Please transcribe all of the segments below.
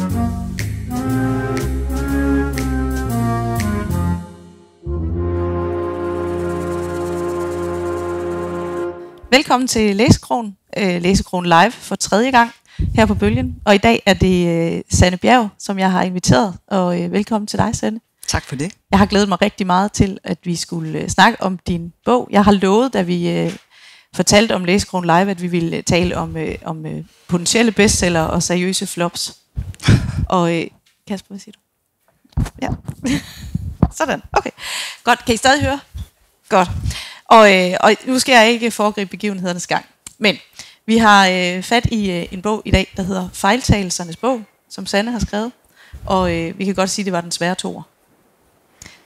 Velkommen til Læsekrogen. Læsekrogen live for 3. gang her på Bølgen. Og i dag er det Sanne Bjerg, som jeg har inviteret. Og velkommen til dig, Sanne. Tak for det. Jeg har glædet mig rigtig meget til, at vi skulle snakke om din bog. Jeg har lovet, da vi fortalte om Læsekrogen live, at vi ville tale om potentielle bestseller og seriøse flops. Og Kasper, hvad siger du? Ja. Sådan, okay. Godt, kan I stadig høre? Godt. Og nu skal jeg ikke foregribe begivenhedernes gang, men vi har fat i en bog i dag, der hedder Fejltagelsernes bog, som Sanne har skrevet, og vi kan godt sige, at det var den svære toer.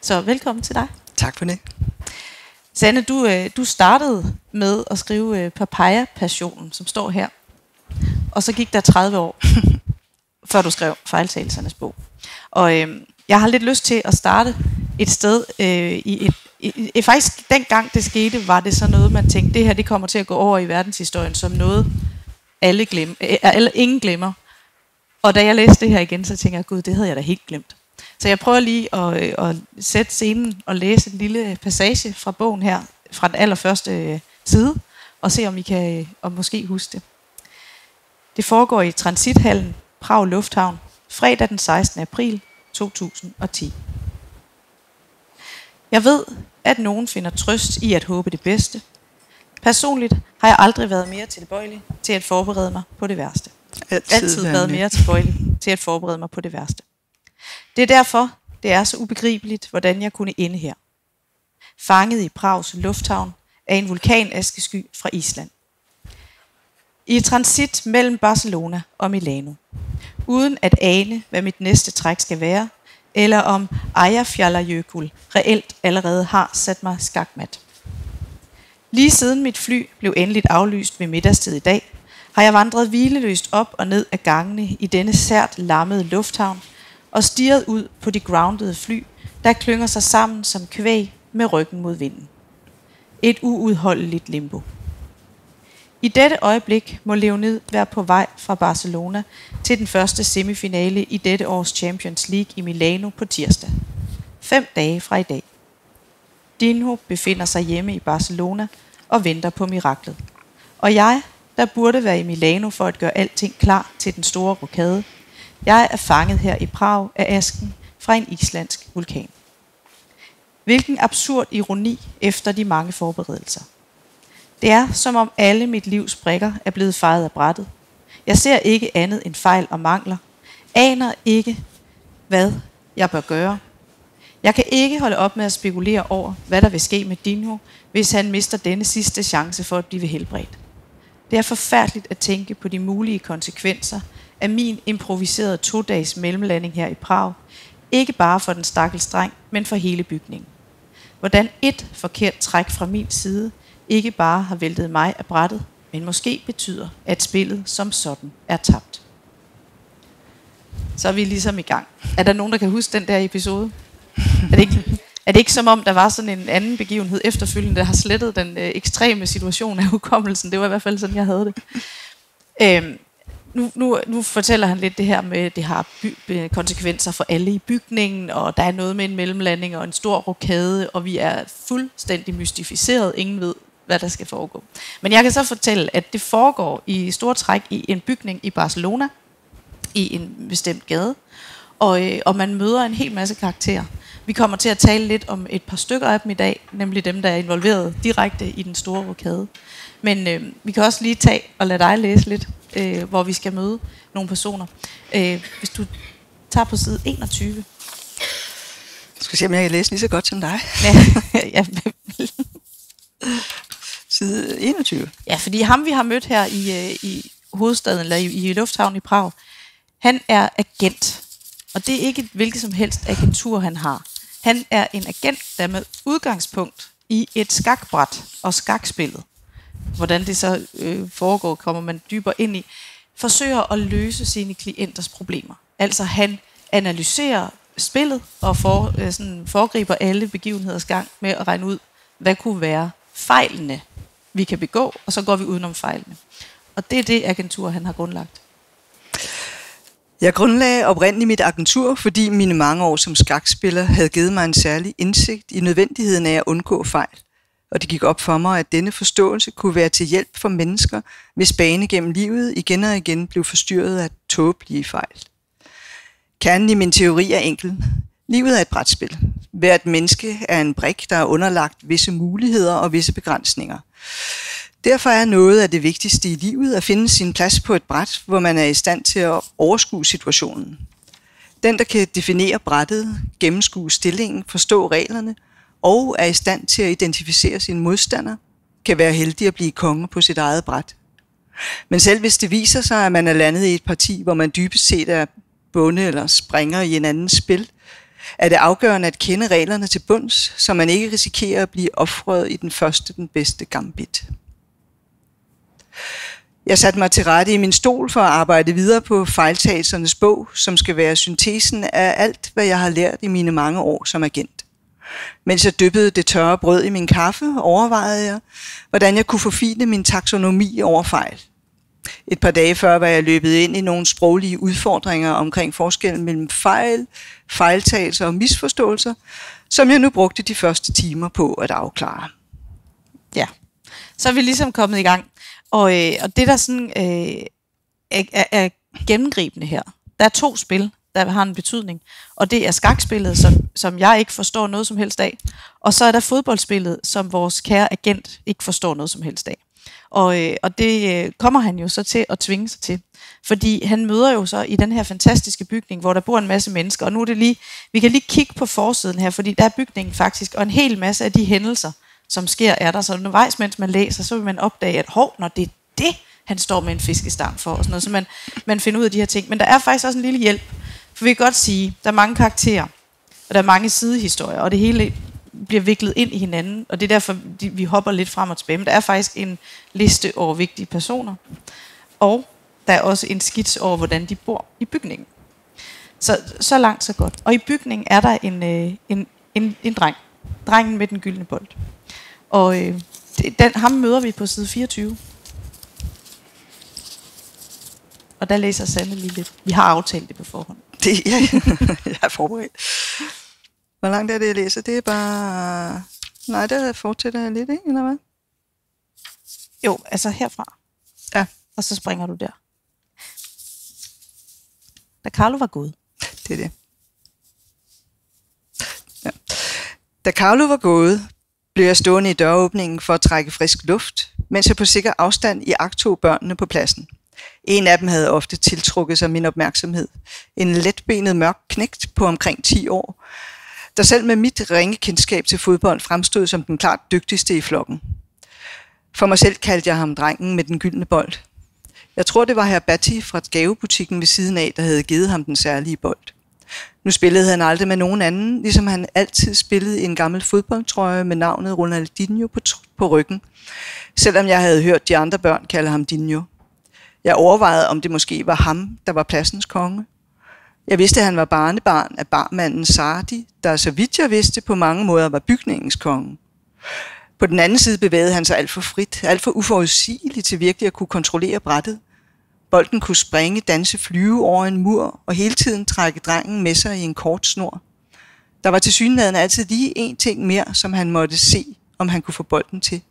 Så velkommen til dig. Tak for det. Sanne, du startede med at skrive Papaya-passionen, som står her, og så gik der 30 år, før du skrev Fejltagelsernes bog. Og jeg har lidt lyst til at starte et sted faktisk dengang det skete, var det så noget, man tænkte, det her det kommer til at gå over i verdenshistorien som noget, ingen glemmer. Og da jeg læste det her igen, så tænkte jeg, gud, det havde jeg da helt glemt. Så jeg prøver lige at sætte scenen og læse en lille passage fra bogen her, fra den allerførste side, og se om I kan måske huske det. Det foregår i Transithallen, Prag Lufthavn, fredag den 16. april 2010. Jeg ved, at nogen finder trøst i at håbe det bedste. Personligt har jeg aldrig været mere tilbøjelig til at forberede mig på det værste. Altid været mere tilbøjelig til at forberede mig på det værste. Det er derfor, det er så ubegribeligt, hvordan jeg kunne ende her. Fanget i Prags lufthavn af en vulkanaskesky fra Island. I transit mellem Barcelona og Milano. Uden at ane, hvad mit næste træk skal være, eller om Eyjafjallajökull reelt allerede har sat mig skakmat. Lige siden mit fly blev endeligt aflyst ved middagstid i dag, har jeg vandret hvileløst op og ned af gangene i denne sært lammede lufthavn og stirret ud på de groundede fly, der klynger sig sammen som kvæg med ryggen mod vinden. Et uudholdeligt limbo. I dette øjeblik må Leonid være på vej fra Barcelona til den første semifinale i dette års Champions League i Milano på tirsdag. 5 dage fra i dag. Dinho befinder sig hjemme i Barcelona og venter på miraklet. Og jeg, der burde være i Milano for at gøre alting klar til den store rokade, jeg er fanget her i Prag af asken fra en islandsk vulkan. Hvilken absurd ironi efter de mange forberedelser. Det er, som om alle mit livs brikker er blevet fejet af brættet. Jeg ser ikke andet end fejl og mangler. Aner ikke, hvad jeg bør gøre. Jeg kan ikke holde op med at spekulere over, hvad der vil ske med Dinho, hvis han mister denne sidste chance for at blive helbredt. Det er forfærdeligt at tænke på de mulige konsekvenser af min improviserede 2-dages mellemlanding her i Prag. Ikke bare for den stakkels dreng, men for hele bygningen. Hvordan et forkert træk fra min side ikke bare har væltet mig af brættet, men måske betyder, at spillet som sådan er tabt. Så er vi ligesom i gang. Er der nogen, der kan huske den der episode? Er det ikke som om, der var sådan en anden begivenhed efterfølgende, der har slettet den ekstreme situation af hukommelsen? Det var i hvert fald sådan, jeg havde det. Nu fortæller han lidt det her med, at det har konsekvenser for alle i bygningen, og der er noget med en mellemlanding og en stor rokade, og vi er fuldstændig mystificeret. Ingen ved, hvad der skal foregå. Men jeg kan så fortælle, at det foregår i stort træk i en bygning i Barcelona, i en bestemt gade, og man møder en hel masse karakterer. Vi kommer til at tale lidt om et par stykker af dem i dag, nemlig dem, der er involveret direkte i den store rokade. Men vi kan også lige tage og lade dig læse lidt, hvor vi skal møde nogle personer. Hvis du tager på side 21. Jeg skal se, om jeg kan læse lige så godt som dig. Ja. Side 21. Ja, fordi ham vi har mødt her i hovedstaden, eller i lufthavnen i Prag, han er agent. Og det er ikke et hvilket som helst agentur, han har. Han er en agent, der med udgangspunkt i et skakbræt og skakspillet, hvordan det så foregår, kommer man dybere ind i, forsøger at løse sine klienters problemer. Altså han analyserer spillet og foregriber alle begivenheders gang med at regne ud, hvad kunne være fejlene, vi kan begå, og så går vi udenom fejlene. Og det er det agentur, han har grundlagt. Jeg grundlagde oprindeligt mit agentur, fordi mine mange år som skakspiller havde givet mig en særlig indsigt i nødvendigheden af at undgå fejl. Og det gik op for mig, at denne forståelse kunne være til hjælp for mennesker, hvis bane gennem livet igen og igen blev forstyrret af tåbelige fejl. Kernen i min teori er enkel. Livet er et brætspil. Hvert menneske er en brik, der er underlagt visse muligheder og visse begrænsninger. Derfor er noget af det vigtigste i livet at finde sin plads på et bræt, hvor man er i stand til at overskue situationen. Den, der kan definere brættet, gennemskue stillingen, forstå reglerne og er i stand til at identificere sine modstandere, kan være heldig at blive konge på sit eget bræt. Men selv hvis det viser sig, at man er landet i et parti, hvor man dybest set er bonde eller springer i en andens spil, er det afgørende at kende reglerne til bunds, så man ikke risikerer at blive ofret i den bedste gambit. Jeg satte mig til rette i min stol for at arbejde videre på fejltagelsernes bog, som skal være syntesen af alt, hvad jeg har lært i mine mange år som agent. Mens jeg dyppede det tørre brød i min kaffe, overvejede jeg, hvordan jeg kunne forfine min taksonomi over fejl. Et par dage før var jeg løbet ind i nogle sproglige udfordringer omkring forskellen mellem fejl, fejltagelser og misforståelser, som jeg nu brugte de første timer på at afklare. Ja, så er vi ligesom kommet i gang. Og det, der sådan, er gennemgribende her, der er 2 spil, der har en betydning. Og det er skakspillet, som jeg ikke forstår noget som helst af. Og så er der fodboldspillet, som vores kære agent ikke forstår noget som helst af. Og det kommer han jo så til at tvinge sig til. Fordi han møder jo så i den her fantastiske bygning, hvor der bor en masse mennesker. Og nu er det lige, vi kan lige kigge på forsiden her, fordi der er bygningen faktisk, og en hel masse af de hændelser, som sker, er der. Så undervejs, mens man læser, så vil man opdage, at når det er det, han står med en fiskestang for, og sådan noget, så man finder ud af de her ting. Men der er faktisk også en lille hjælp, for vi kan godt sige, der er mange karakterer, og der er mange sidehistorier, og det hele bliver viklet ind i hinanden, og det er derfor, vi hopper lidt frem og tilbage. Men der er faktisk en liste over vigtige personer, og der er også en skits over, hvordan de bor i bygningen. Så langt, så godt. Og i bygningen er der en dreng. Drengen med den gyldne bold. Og ham møder vi på side 24. Og der læser Sanne lige lidt. Vi har aftalt det på forhånd. Jeg er forberedt. Hvor langt er det, jeg læser? Det er bare... Nej, der fortsætter jeg lidt, ikke? Eller hvad? Jo, altså herfra. Ja. Og så springer du der. Da Carlo var gået. Det er det. Ja. Da Carlo var gået, blev jeg stående i døråbningen for at trække frisk luft, mens jeg på sikker afstand iagttog børnene på pladsen. En af dem havde ofte tiltrukket sig min opmærksomhed. En letbenet mørk knægt på omkring 10 år, der selv med mit ringe kendskab til fodbold fremstod som den klart dygtigste i flokken. For mig selv kaldte jeg ham drengen med den gyldne bold. Jeg tror, det var hr. Batty fra gavebutikken ved siden af, der havde givet ham den særlige bold. Nu spillede han aldrig med nogen anden, ligesom han altid spillede i en gammel fodboldtrøje med navnet Ronaldinho på ryggen, selvom jeg havde hørt de andre børn kalde ham Dinho. Jeg overvejede, om det måske var ham, der var pladsens konge. Jeg vidste, at han var barnebarn af barmanden Sardi, der så vidt jeg vidste på mange måder var bygningens konge. På den anden side bevægede han sig alt for frit, alt for uforudsigeligt til virkelig at kunne kontrollere brættet. Bolden kunne springe, danse, flyve over en mur og hele tiden trække drengen med sig i en kort snor. Der var tilsyneladende altid lige en ting mere, som han måtte se, om han kunne få bolden til.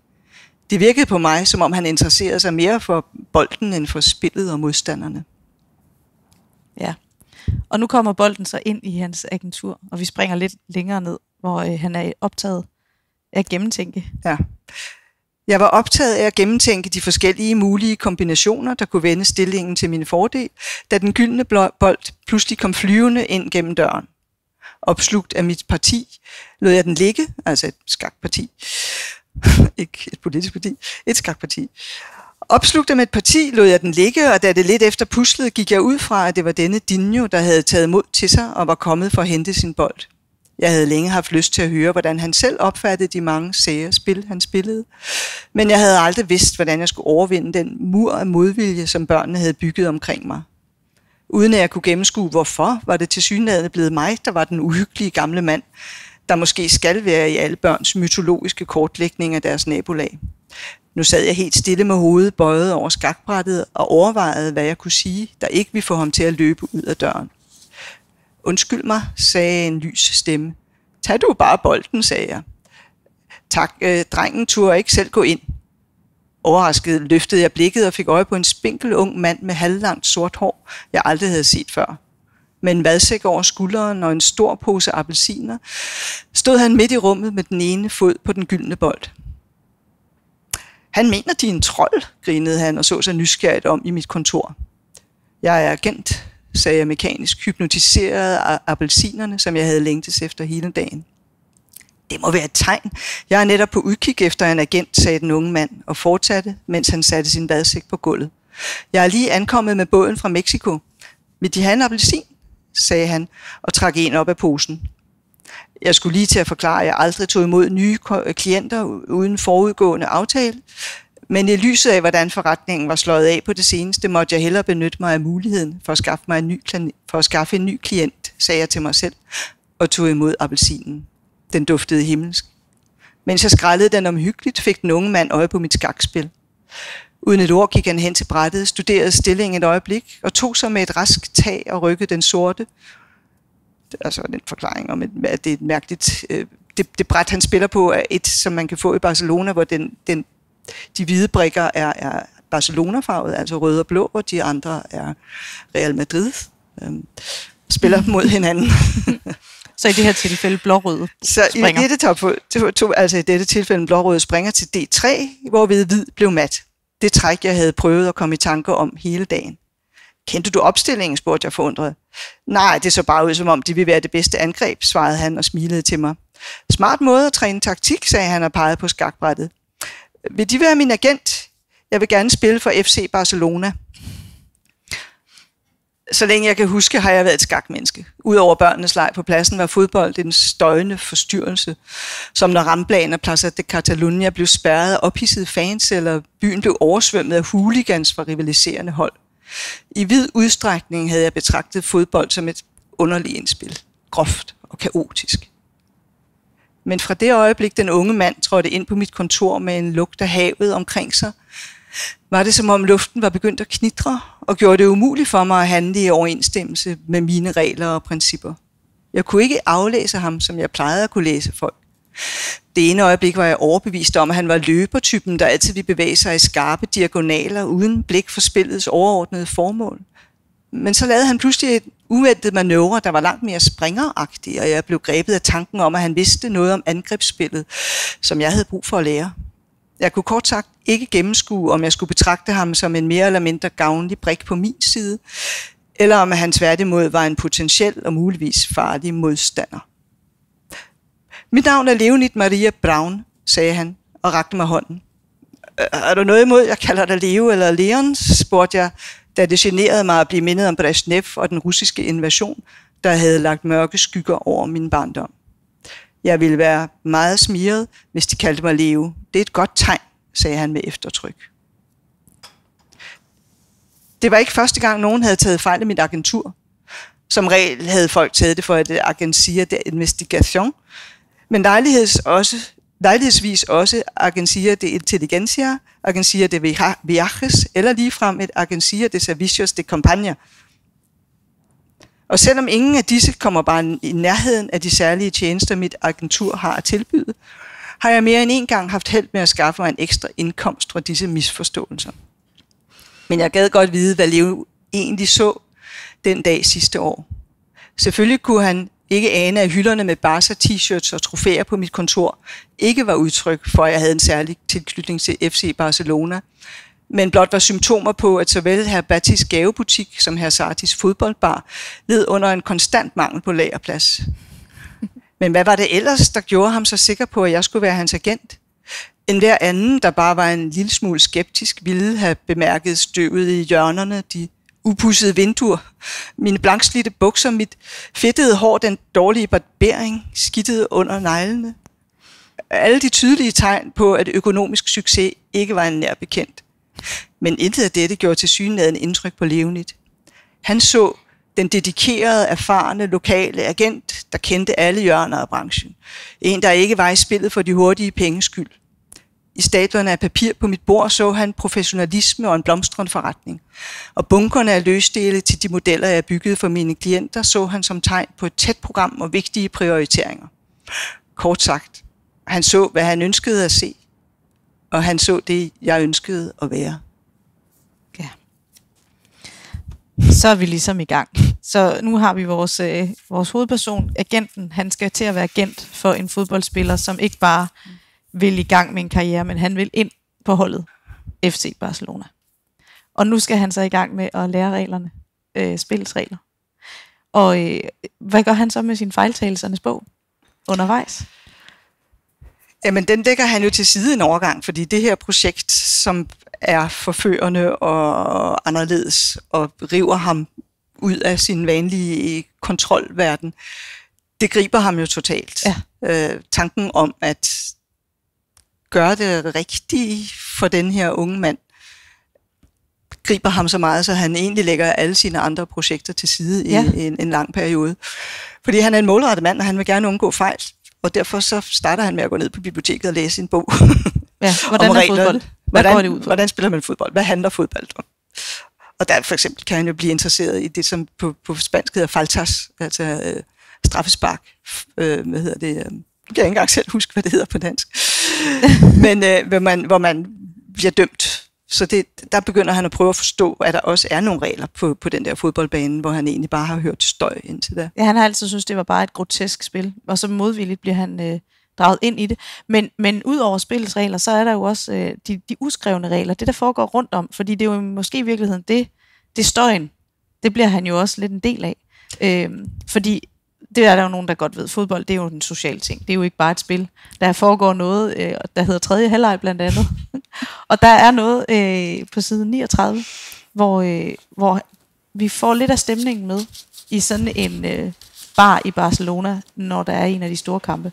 Det virkede på mig, som om han interesserede sig mere for bolden end for spillet og modstanderne. Ja, og nu kommer bolden så ind i hans agentur, og vi springer lidt længere ned, hvor han er optaget af at gennemtænke. Ja. Jeg var optaget af at gennemtænke de forskellige mulige kombinationer, der kunne vende stillingen til min fordel, da den gyldne bold pludselig kom flyvende ind gennem døren. Opslugt af mit parti lod jeg den ligge, altså et skakparti. Ikke et politisk parti, et skakparti. Opslugt af mit parti lod jeg den ligge, og da det lidt efter puslede, gik jeg ud fra, at det var denne Dinho, der havde taget mod til sig og var kommet for at hente sin bold. Jeg havde længe haft lyst til at høre, hvordan han selv opfattede de mange sære spil, han spillede. Men jeg havde aldrig vidst, hvordan jeg skulle overvinde den mur af modvilje, som børnene havde bygget omkring mig. Uden at jeg kunne gennemskue, hvorfor, var det tilsyneladende blevet mig, der var den uhyggelige gamle mand, der måske skal være i alle børns mytologiske kortlægning af deres nabolag. Nu sad jeg helt stille med hovedet bøjet over skakbrættet og overvejede, hvad jeg kunne sige, der ikke ville få ham til at løbe ud af døren. Undskyld mig, sagde en lys stemme. Tag du bare bolden, sagde jeg. Tak, drengen turde ikke selv gå ind. Overrasket løftede jeg blikket og fik øje på en spinkel ung mand med halvlangt sort hår, jeg aldrig havde set før. Med en vadsæk over skulderen og en stor pose appelsiner, stod han midt i rummet med den ene fod på den gyldne bold. Han mener, de er en trold, grinede han og så sig nysgerrigt om i mit kontor. Jeg er agent, sagde jeg mekanisk, hypnotiseret af appelsinerne, som jeg havde længtes efter hele dagen. Det må være et tegn. Jeg er netop på udkig efter en agent, sagde den unge mand og fortsatte, mens han satte sin vadsæk på gulvet. Jeg er lige ankommet med båden fra Mexico. Vil de have en appelsin? Sagde han og trak en op af posen. Jeg skulle lige til at forklare, at jeg aldrig tog imod nye klienter uden forudgående aftale, men i lyset af, hvordan forretningen var slået af på det seneste, måtte jeg hellere benytte mig af muligheden for at skaffe en ny klient, sagde jeg til mig selv, og tog imod appelsinen. Den duftede himmelsk. Mens jeg skrællede den omhyggeligt, fik den unge mand øje på mit skakspil. Uden et ord gik han hen til brættet, studerede stillingen et øjeblik og tog sig med et rask tag og rykkede den sorte. Altså den forklaring om, at det er et mærkeligt... Det bræt, han spiller på, er et, som man kan få i Barcelona, hvor de hvide brikker er Barcelona-farvet, altså rød og blå, og de andre er Real Madrid. Spiller mod hinanden. Så i det her tilfælde blårøde springer. I dette tilfælde blårøde springer til D3, hvorved hvid blev mat. Det træk, jeg havde prøvet at komme i tanker om hele dagen. Kendte du opstillingen, spurgte jeg forundret. Nej, det så bare ud, som om det ville være det bedste angreb, svarede han og smilede til mig. Smart måde at træne taktik, sagde han og pegede på skakbrættet. Vil de være min agent? Jeg vil gerne spille for FC Barcelona. Så længe jeg kan huske, har jeg været et skakmenneske. Udover børnenes leg på pladsen var fodbold en støjende forstyrrelse, som når Ramblan og Plaza de Catalunya blev spærret af ophidsede fans, eller byen blev oversvømmet af hooligans fra rivaliserende hold. I vid udstrækning havde jeg betragtet fodbold som et underligt indspil, groft og kaotisk. Men fra det øjeblik, den unge mand trådte ind på mit kontor med en lugt af havet omkring sig, var det som om luften var begyndt at knitre og gjorde det umuligt for mig at handle i overensstemmelse med mine regler og principper. Jeg kunne ikke aflæse ham, som jeg plejede at kunne læse folk. Det ene øjeblik var jeg overbevist om, at han var løbertypen, der altid ville bevæge sig i skarpe diagonaler uden blik for spillets overordnede formål. Men så lavede han pludselig et uventet manøvre, der var langt mere springeragtig, og jeg blev grebet af tanken om, at han vidste noget om angrebsspillet, som jeg havde brug for at lære. Jeg kunne kort sagt ikke gennemskue, om jeg skulle betragte ham som en mere eller mindre gavnlig brik på min side, eller om han tværtimod var en potentiel og muligvis farlig modstander. Mit navn er Leonid Maria Braun, sagde han og rakte mig hånden. Er du noget imod, jeg kalder dig Leo eller Leon, spurgte jeg, da det generede mig at blive mindet om Brezhnev og den russiske invasion, der havde lagt mørke skygger over min barndom. Jeg ville være meget smiret, hvis de kaldte mig Leo. Det er et godt tegn, sagde han med eftertryk. Det var ikke første gang, nogen havde taget fejl af mit agentur. Som regel havde folk taget det for et agencia de investigation, men lejlighedsvis også agencia de intelligentsia, agencia de viajes, eller ligefrem et agencia de servicios de campaña. Og selvom ingen af disse kommer bare i nærheden af de særlige tjenester, mit agentur har at tilbyde, har jeg mere end en gang haft held med at skaffe mig en ekstra indkomst fra disse misforståelser. Men jeg gad godt vide, hvad Leo egentlig så den dag sidste år. Selvfølgelig kunne han ikke ane, at hylderne med Barca t-shirts og trofæer på mit kontor ikke var udtryk for, at jeg havde en særlig tilknytning til FC Barcelona, men blot var symptomer på, at såvel hr. Battis gavebutik som hr. Sartis fodboldbar led under en konstant mangel på lagerplads. Men hvad var det ellers, der gjorde ham så sikker på, at jeg skulle være hans agent? En hver anden, der bare var en lille smule skeptisk, ville have bemærket støvet i hjørnerne, de upudsede vinduer, mine blankslidte bukser, mit fedtede hår, den dårlige barbering, skidtet under neglene. Alle de tydelige tegn på, at økonomisk succes ikke var en nær bekendt. Men intet af dette gjorde tilsyneladende indtryk på Leonid. Han så den dedikerede, erfarne, lokale agent, der kendte alle hjørner af branchen. En, der ikke var i spillet for de hurtige penges skyld. I stablerne af papir på mit bord så han professionalisme og en blomstrende forretning. Og bunkerne af løsdele til de modeller, jeg byggede for mine klienter, så han som tegn på et tæt program og vigtige prioriteringer. Kort sagt, han så, hvad han ønskede at se, og han så det, jeg ønskede at være. Ja. Så er vi ligesom i gang. Så nu har vi vores hovedperson, agenten. Han skal til at være agent for en fodboldspiller, som ikke bare vil i gang med en karriere, men han vil ind på holdet FC Barcelona. Og nu skal han så i gang med at lære reglerne, spillets regler. Og hvad gør han så med sin fejltagelsernes bog undervejs? Jamen, den lægger han jo til side en overgang, fordi det her projekt, som er forførende og anderledes, og river ham ud af sin vanlige kontrolverden, det griber ham jo totalt. Ja. Tanken om at gøre det rigtige for den her unge mand, griber ham så meget, så han egentlig lægger alle sine andre projekter til side i en lang periode. Fordi han er en målrettet mand, og han vil gerne undgå fejl. Og derfor så starter han med at gå ned på biblioteket og læse en bog. Ja, hvordan er fodbold? Hvad går det ud på? Hvordan spiller man fodbold? Hvad handler fodbold om? Og der for eksempel kan han jo blive interesseret i det, som på spansk hedder faltas, altså straffespark. Hvad hedder det? Jeg kan ikke engang selv huske, hvad det hedder på dansk. Men hvor man bliver dømt. Så der begynder han at prøve at forstå, at der også er nogle regler på den der fodboldbane, hvor han egentlig bare har hørt støj indtil da. Ja, han har altid syntes, det var bare et grotesk spil, og så modvilligt bliver han draget ind i det. Men ud over spillets regler, så er der jo også de uskrevne regler, det der foregår rundt om, fordi det er jo måske i virkeligheden det støjen, det bliver han jo også lidt en del af. Fordi det er der jo nogen, der godt ved. Fodbold, det er jo en social ting. Det er jo ikke bare et spil. Der foregår noget, der hedder tredje halvleg blandt andet. Og der er noget på side 39, hvor vi får lidt af stemningen med i sådan en bar i Barcelona, når der er en af de store kampe.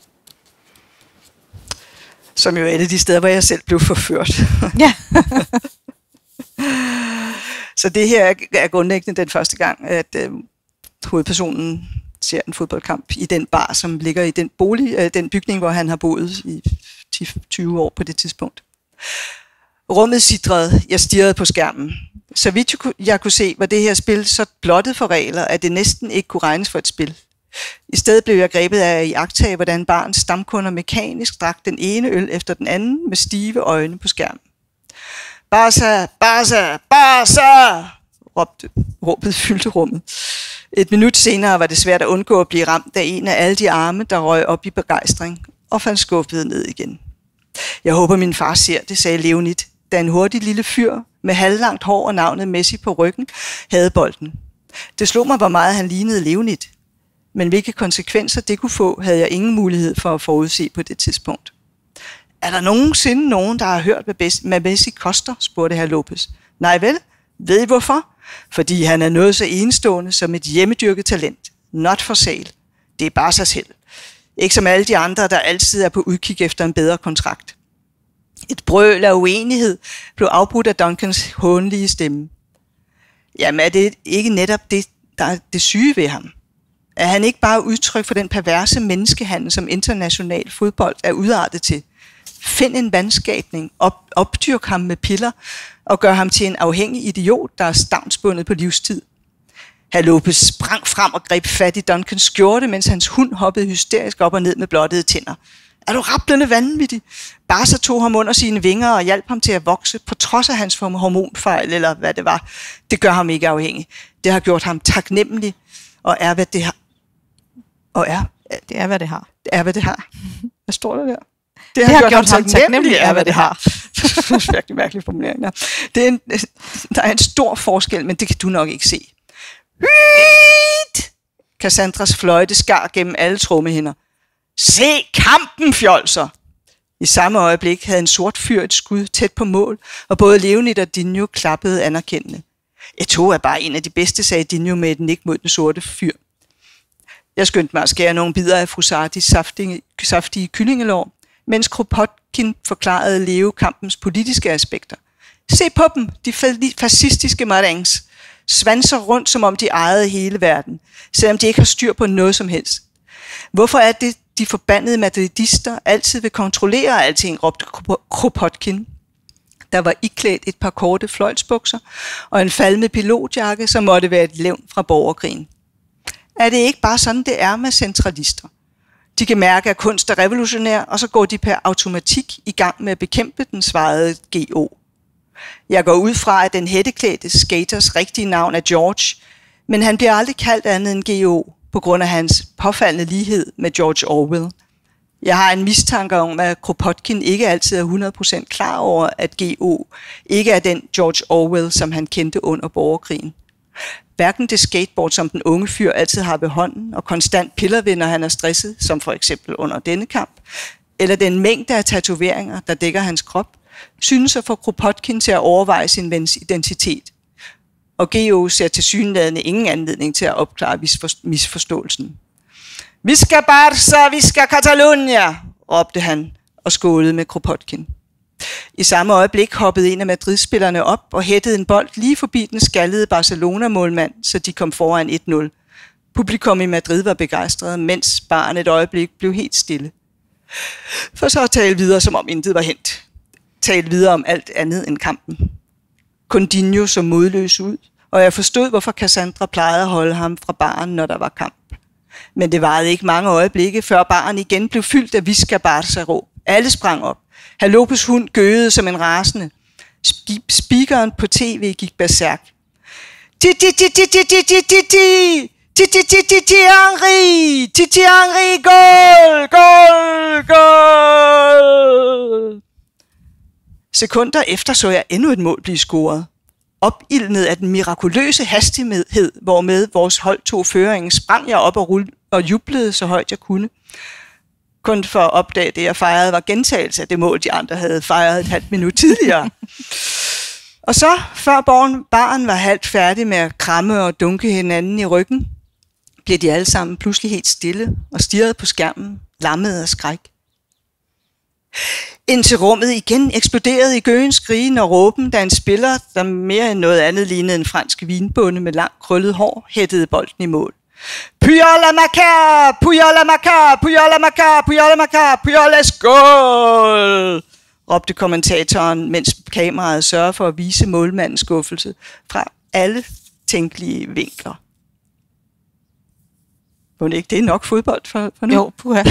Som jo er et af de steder, hvor jeg selv blev forført. Ja. Så det her er grundlæggende den første gang, at hovedpersonen ser en fodboldkamp i den bar, som ligger i den bygning, hvor han har boet i 10-20 år på det tidspunkt. Rummet sidrede, jeg stirrede på skærmen. Så vidt jeg kunne se, var det her spil så blottet for regler, at det næsten ikke kunne regnes for et spil. I stedet blev jeg grebet af at iagttage, hvordan barns stamkunder mekanisk drak den ene øl efter den anden med stive øjne på skærmen. Barca, Barca, Barca! Råbet fyldte rummet. Et minut senere var det svært at undgå at blive ramt af en af alle de arme, der røg op i begejstring og faldt skuffet ned igen. Jeg håber, min far ser det, sagde Leonid, da en hurtig lille fyr med halvlangt hår og navnet Messi på ryggen havde bolden. Det slog mig, hvor meget han lignede Leonid, men hvilke konsekvenser det kunne få, havde jeg ingen mulighed for at forudse på det tidspunkt. Er der nogensinde nogen, der har hørt, hvad Messi koster, spurgte hr. Lopez. Nej vel? Ved I hvorfor? Fordi han er noget så enestående som et hjemmedyrket talent. Not for sale. Det er bare sig selv. Ikke som alle de andre, der altid er på udkig efter en bedre kontrakt. Et brøl af uenighed blev afbrudt af Duncans hånlige stemme. Jamen er det ikke netop det, der er det syge ved ham? Er han ikke bare udtryk for den perverse menneskehandel, som international fodbold er udartet til? Find en vandskabning, opdyrk ham med piller og gør ham til en afhængig idiot, der er stavnsbundet på livstid. Hr. Lopez sprang frem og greb fat i Duncans skjorte, mens hans hund hoppede hysterisk op og ned med blottede tænder. Er du rablende vanvittig? Barca tog ham under sine vinger og hjalp ham til at vokse, på trods af hans hormonfejl, eller hvad det var. Det gør ham ikke afhængig. Det har gjort ham taknemmelig, og er, hvad det har. Og er. Det er, hvad det har. Det er, hvad det har. Hvad står der der? Det har gjort ham taknemmelig, er, hvad det har. Det er virkelig mærkelig formulering. Ja. Der er en stor forskel, men det kan du nok ikke se. Cassandras fløjte skar gennem alle trommehinder. Se kampen, fjolser! I samme øjeblik havde en sort fyr et skud tæt på mål, og både Leonid og Dinho klappede anerkendende. Eto'o er bare en af de bedste, sagde Dinho med et nik mod den sorte fyr. Jeg skyndte mig at skære nogle bidder af fru Sardis saftige kyllingelår, mens Kropotkin forklarede Leo kampens politiske aspekter. Se på dem, de fascistiske marings. Svanser rundt, som om de ejede hele verden, selvom de ikke har styr på noget som helst. Hvorfor er det de forbandede madridister altid vil kontrollere alting, råbte Kropotkin, der var iklædt et par korte fløjtsbukser og en falmet pilotjakke, som måtte være et levn fra borgerkrigen. Er det ikke bare sådan, det er med centralister? De kan mærke, at kunst er revolutionær, og så går de per automatik i gang med at bekæmpe den, svarede G.O. Jeg går ud fra, at den hætteklædte skaters rigtige navn er George, men han bliver aldrig kaldt andet end G.O. på grund af hans påfaldende lighed med George Orwell. Jeg har en mistanke om, at Kropotkin ikke altid er 100% klar over, at G.O. ikke er den George Orwell, som han kendte under borgerkrigen. Hverken det skateboard, som den unge fyr altid har ved hånden, og konstant piller ved, når han er stresset, som for eksempel under denne kamp, eller den mængde af tatoveringer, der dækker hans krop, synes at få Kropotkin til at overveje sin vens identitet. Og G.O. ser tilsyneladende ingen anledning til at opklare misforståelsen. Visca Barça, visca Catalunya, råbte han og skålede med Kropotkin. I samme øjeblik hoppede en af Madrid-spillerne op og hættede en bold lige forbi den skaldede Barcelona-målmand, så de kom foran 1-0. Publikum i Madrid var begejstret, mens baren et øjeblik blev helt stille. For så at tale videre, som om intet var hent. Tale videre om alt andet end kampen. Coutinho så modløs ud, og jeg forstod, hvorfor Cassandra plejede at holde ham fra baren, når der var kamp. Men det varede ikke mange øjeblikke, før baren igen blev fyldt af Visca Barça-råb. Alle sprang op. Herr Lopes hund gøede som en rasende. Speakeren på tv gik berserk. Titi Henry, goal, goal, goal. Sekunder efter så jeg endnu et mål blive scoret. Opildnet af den mirakuløse hastighed, hvormed vores hold tog føringen, sprang jeg op og jublede så højt jeg kunne. Kun for at opdage det, jeg fejrede, var gentagelse af det mål, de andre havde fejret et halvt minut tidligere. Og så, før baren var halvt færdig med at kramme og dunke hinanden i ryggen, blev de alle sammen pludselig helt stille og stirrede på skærmen, lammede af skræk. Indtil rummet igen eksploderede i gøen, skrigen og råben, da en spiller, der mere end noget andet lignede en fransk vinbonde med langt krøllet hår, hættede bolden i mål. Puyol à Maca! Puyol à Maca! Puyol à Maca! Puyol à Maca! Puyol à skål! Råbte kommentatoren, mens kameraet sørger for at vise målmandens skuffelse fra alle tænkelige vinkler. Må det ikke det er nok fodbold for nu? Jo, puha.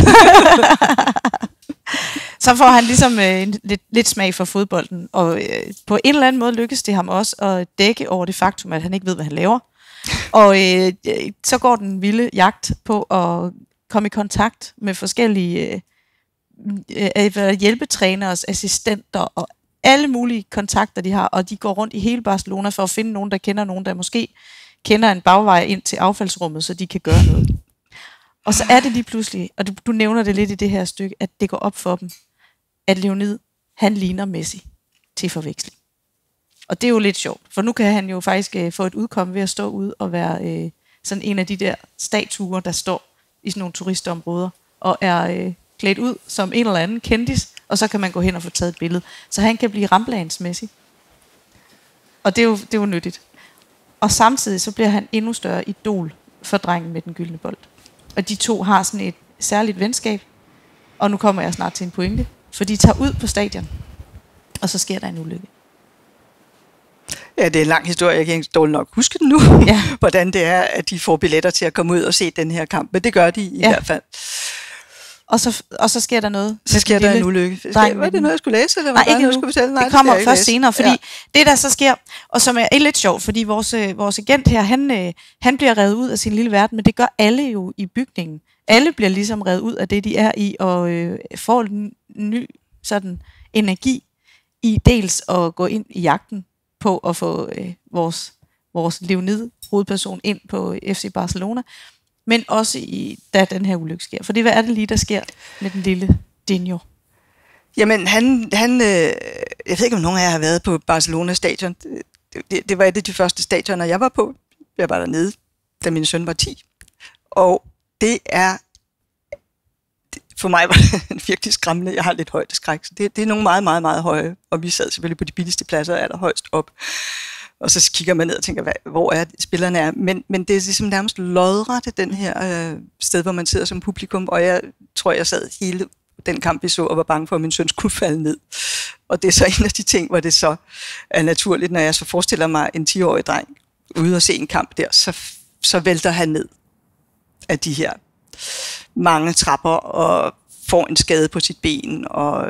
Så får han ligesom lidt smag for fodbolden, og på en eller anden måde lykkes det ham også at dække over det faktum, at han ikke ved, hvad han laver. Og så går den vilde jagt på at komme i kontakt med forskellige hjælpetræneres, assistenter og alle mulige kontakter, de har, og de går rundt i hele Barcelona for at finde nogen, der kender nogen, der måske kender en bagvej ind til affaldsrummet, så de kan gøre noget. Og så er det lige pludselig, og du nævner det lidt i det her stykke, at det går op for dem, at Leonid, han ligner Messi til forveksling. Og det er jo lidt sjovt, for nu kan han jo faktisk få et udkomme ved at stå ude og være sådan en af de der statuer, der står i sådan nogle turistområder, og er klædt ud som en eller anden kendis, og så kan man gå hen og få taget et billede. Så han kan blive Ramplansmæssig. Og det er jo nyttigt. Og samtidig så bliver han endnu større idol for drengen med den gyldne bold. Og de to har sådan et særligt venskab, og nu kommer jeg snart til en pointe, for de tager ud på stadion, og så sker der en ulykke. Ja, det er en lang historie, jeg kan ikke dårligt nok huske den nu, ja. Hvordan det er, at de får billetter til at komme ud og se den her kamp, men det gør de i hvert fald. Og så sker der noget. Så sker der en ulykke. Var det noget, jeg skulle læse? Eller nej, ikke skulle fortælle? Nej, det kommer først senere, fordi det der så sker, og som er lidt sjovt, fordi vores agent her, han bliver revet ud af sin lille verden, men det gør alle jo i bygningen. Alle bliver ligesom revet ud af det, de er i, og får en ny sådan energi i dels at gå ind i jagten på at få vores Leonid hovedperson ind på FC Barcelona, men også da den her ulykke sker. For hvad er det lige, der sker med den lille Dinho? Jamen, han jeg ved ikke, om nogen af jer har været på Barcelona stadion. Det var et af de første stadioner, jeg var på. Jeg var dernede, da min søn var 10. Og det er, for mig var det virkelig skræmmende. Jeg har lidt højdeskræk, så det er nogle meget, meget, meget høje. Og vi sad selvfølgelig på de billigste pladser allerhøjst op. Og så kigger man ned og tænker, hvor er spillerne er. Men det er ligesom nærmest lodret, den her sted, hvor man sidder som publikum. Og jeg tror, jeg sad hele den kamp, vi så, og var bange for, at min søn skulle falde ned. Og det er så en af de ting, hvor det så er naturligt, når jeg så forestiller mig en 10-årig dreng ude og se en kamp der, så vælter han ned af de her mange trapper og får en skade på sit ben, og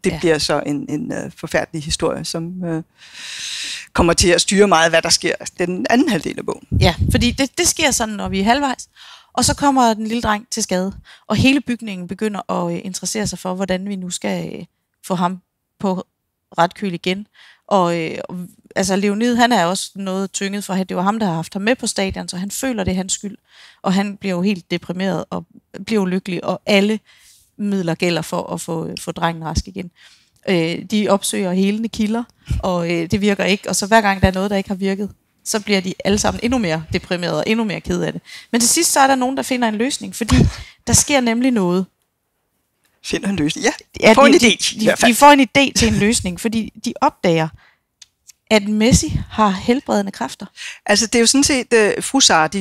det bliver så en forfærdelig historie, som kommer til at styre meget, hvad der sker den anden halvdel af bogen. Ja, fordi det sker sådan, når vi er halvvejs, og så kommer den lille dreng til skade, og hele bygningen begynder at interessere sig for, hvordan vi nu skal få ham på ret køl igen. Og altså Leonid, han er også noget tynget, for det var ham, der har haft ham med på stadion, så han føler, det er hans skyld, og han bliver jo helt deprimeret og bliver ulykkelig, og alle midler gælder for at få drengen rask igen. De opsøger helende kilder, og det virker ikke, og så hver gang der er noget, der ikke har virket, så bliver de alle sammen endnu mere deprimerede og endnu mere ked af det. Men til sidst så er der nogen, der finder en løsning, fordi der sker nemlig noget. Finder en løsning? Ja, får en idé. De får en idé til en løsning, fordi de opdager, at Messi har helbredende kræfter. Altså det er jo sådan set fru Sardi,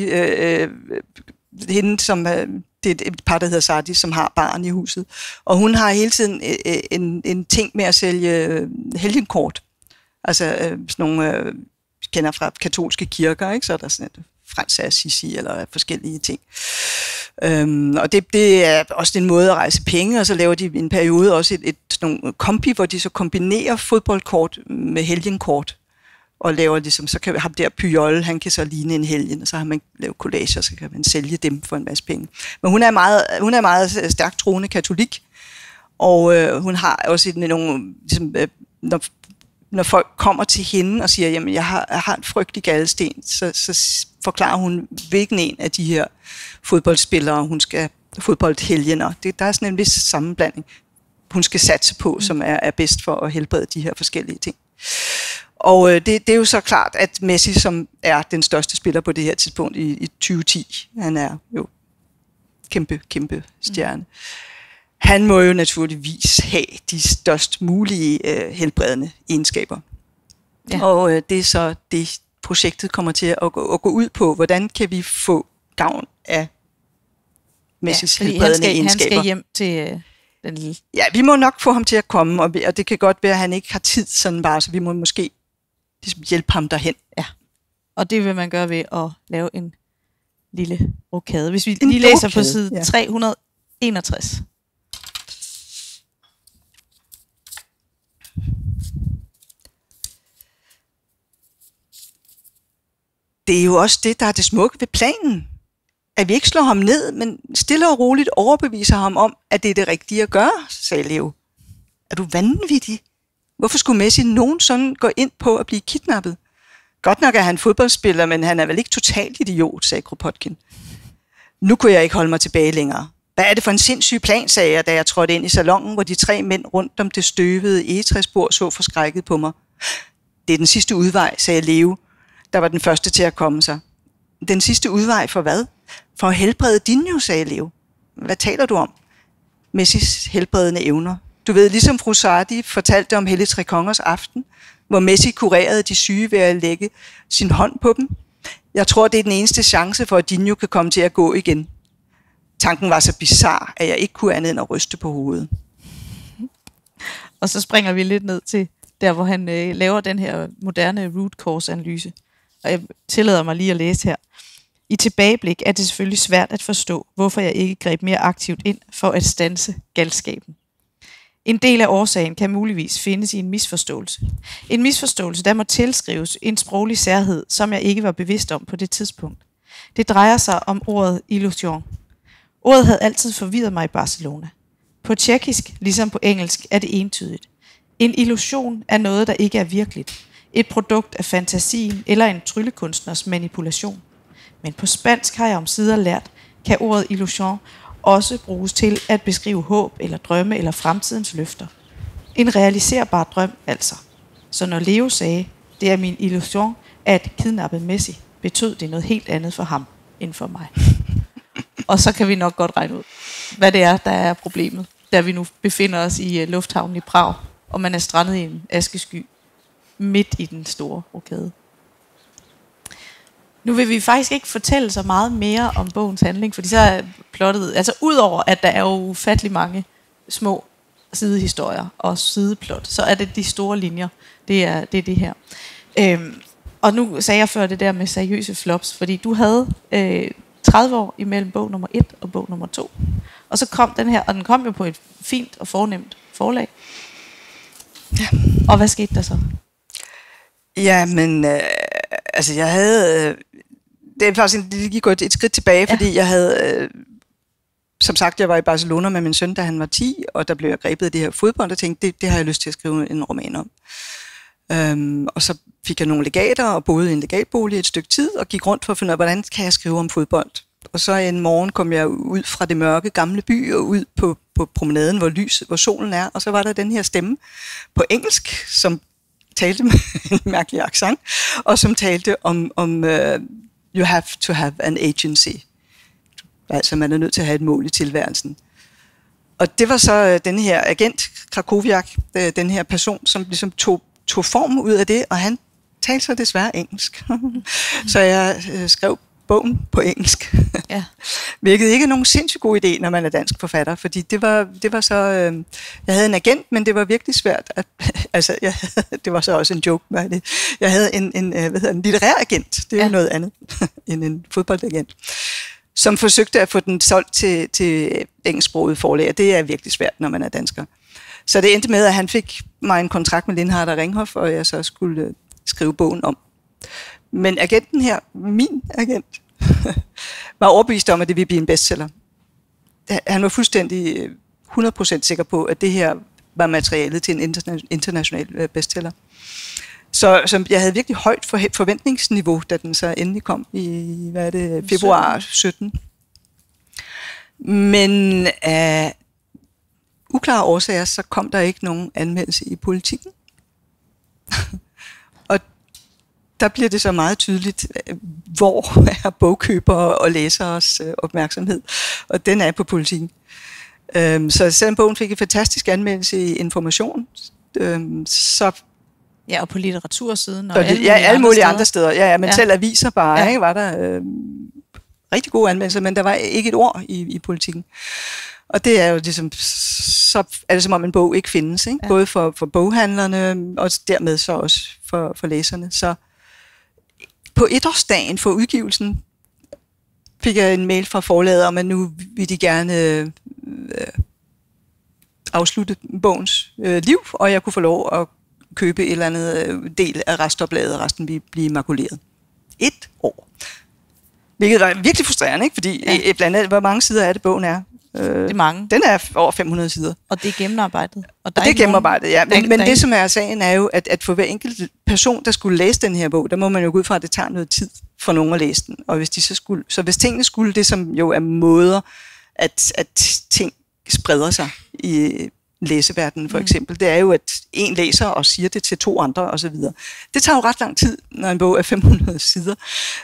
hende som det er et par, der hedder Sardi, som har barn i huset, og hun har hele tiden en ting med at sælge helgenkort. Altså sådan nogle kender fra katolske kirker, ikke? Så er der sådan et Frans af Assisi eller forskellige ting. Og det er også en måde at rejse penge, og så laver de i en periode også nogle kombi, hvor de så kombinerer fodboldkort med helgenkort, og laver ligesom, så kan ham der Pujol, han kan så ligne en helgen, og så har man lavet collager, så kan man sælge dem for en masse penge. Men hun er meget stærkt troende katolik, og hun har også nogle, ligesom, når folk kommer til hende og siger, jamen jeg har en frygtelig galdesten, så forklarer hun, hvilken en af de her fodboldspillere, hun skal, fodboldhelgener, der er sådan en vis sammenblanding, hun skal satse på, som er bedst for at helbrede de her forskellige ting. Og det er jo så klart, at Messi, som er den største spiller på det her tidspunkt i 2010, han er jo kæmpe stjerne. Han må jo naturligvis have de størst mulige helbredende egenskaber. Ja. Og det er så det, projektet kommer til at gå ud på. Hvordan kan vi få gavn af Messis helbredende egenskaber? Han skal hjem til den lille. Ja, vi må nok få ham til at komme, og det kan godt være, at han ikke har tid sådan bare, så vi må måske ligesom hjælpe ham derhen. Ja, og det vil man gøre ved at lave en lille rokade. Hvis vi lige læser på side 361. Det er jo også det, der er det smukke ved planen. At vi ikke slår ham ned, men stille og roligt overbeviser ham om, at det er det rigtige at gøre, sagde Leo. Er du vanvittig? Hvorfor skulle Messi nogensinde gå ind på at blive kidnappet? Godt nok er han fodboldspiller, men han er vel ikke totalt idiot, sagde Kropotkin. Nu kunne jeg ikke holde mig tilbage længere. Hvad er det for en sindssyg plan, sagde jeg, da jeg trådte ind i salongen, hvor de 3 mænd rundt om det støvede egetræsbord så forskrækket på mig. Det er den sidste udvej, sagde Leo, der var den første til at komme sig. Den sidste udvej for hvad? For at helbrede Dinho, sagde Leo. Hvad taler du om? Messis helbredende evner. Du ved, ligesom fru Sardi fortalte om Hellige Tre Kongers aften, hvor Messi kurerede de syge ved at lægge sin hånd på dem. Jeg tror, det er den eneste chance for, at Dinho kan komme til at gå igen. Tanken var så bizarre, at jeg ikke kunne andet end at ryste på hovedet. Og så springer vi lidt ned til der, hvor han laver den her moderne root cause-analyse. Og jeg tillader mig lige at læse her. I tilbageblik er det selvfølgelig svært at forstå, hvorfor jeg ikke greb mere aktivt ind for at standse galskaben. En del af årsagen kan muligvis findes i en misforståelse. En misforståelse, der må tilskrives en sproglig særhed, som jeg ikke var bevidst om på det tidspunkt. Det drejer sig om ordet illusion. Ordet havde altid forvirret mig i Barcelona. På tjekkisk, ligesom på engelsk, er det entydigt. En illusion er noget, der ikke er virkeligt. Et produkt af fantasien eller en tryllekunstners manipulation. Men på spansk har jeg omsider lært, kan ordet illusion også bruges til at beskrive håb eller drømme eller fremtidens løfter. En realiserbar drøm altså. Så når Leo sagde, det er min illusion at kidnappe Messi, betød det noget helt andet for ham end for mig. Og så kan vi nok godt regne ud, hvad det er, der er problemet, da vi nu befinder os i lufthavnen i Prag, og man er strandet i en askesky midt i den store rokade. Nu vil vi faktisk ikke fortælle så meget mere om bogens handling, fordi så er plottet, altså udover at der er jo ufattelig mange små sidehistorier og sideplot, så er det de store linjer. Det er det her. Og nu sagde jeg før det der med seriøse flops, fordi du havde 30 år imellem bog nummer 1 og bog nummer 2. Og så kom den her, og den kom jo på et fint og fornemt forlag. Ja. Og hvad skete der så? Ja, men altså jeg havde... det er faktisk lige gået et skridt tilbage, fordi jeg havde... som sagt, jeg var i Barcelona med min søn, da han var 10, og der blev jeg grebet af det her fodbold, og tænkte, det har jeg lyst til at skrive en roman om. Og så fik jeg nogle legater, og boede i en legatbolig et stykke tid, og gik rundt for at finde ud af, hvordan kan jeg skrive om fodbold. Og så en morgen kom jeg ud fra det mørke gamle by, og ud på promenaden, hvor solen er, og så var der den her stemme på engelsk, som talte med en mærkelig accent, og som talte om you have to have an agency. Altså, man er nødt til at have et mål i tilværelsen. Og det var så den her agent, Krakowiak, den her person, som ligesom tog form ud af det, og han talte så desværre engelsk. Så jeg skrev bogen på engelsk. Ja. Hvilket ikke er nogen sindssygt god idé, når man er dansk forfatter, fordi det var så... jeg havde en agent, men det var virkelig svært. Det var så også en joke med det. Jeg havde en litterær agent, det er jo noget andet end en fodboldagent, som forsøgte at få den solgt til engelsksprogede forlag. Det er virkelig svært, når man er dansker. Så det endte med, at han fik mig en kontrakt med Lindhardt og Ringhof, og jeg så skulle skrive bogen om. Men agenten her, min agent, var overbevist om, at det ville blive en bestseller. Han var fuldstændig 100% sikker på, at det her var materialet til en international bestseller. Så jeg havde virkelig højt forventningsniveau, da den så endelig kom i februar 17. Men af uklare årsager, så kom der ikke nogen anmeldelse i Politiken. Og der bliver det så meget tydeligt, hvor er bogkøbere og læseres opmærksomhed. Og den er på Politiken. Så selvom bogen fik en fantastisk anmeldelse i Information, så... Ja, og på litteratursiden. Og alle mulige andre steder. Ja, men selv aviser bare, ikke, var der rigtig gode anmeldelser, men der var ikke et ord i Politiken. Og det er jo ligesom, så er det som om en bog ikke findes, ikke? Ja. Både for boghandlerne, og dermed så også for læserne. Så på etårsdagen for udgivelsen fik jeg en mail fra forlaget om, at nu vil de gerne afslutte bogens liv, og jeg kunne få lov at købe et eller andet del af restoplaget, og resten ville blive makuleret. 1 år. Hvilket var virkelig frustrerende, ikke? Fordi blandt andet, hvor mange sider er det, bogen er? Det er mange. Den er over 500 sider. Og det er gennemarbejdet. Og det er gennemarbejdet, ja. Men det, som er sagen, er jo, at for hver enkelt person, der skulle læse den her bog, der må man jo gå ud fra, at det tager noget tid for nogen at læse den. Og hvis de så hvis tingene skulle, det som jo er måder, at ting spreder sig i læseverdenen for eksempel, det er jo, at en læser og siger det til 2 andre osv. Det tager jo ret lang tid, når en bog er 500 sider.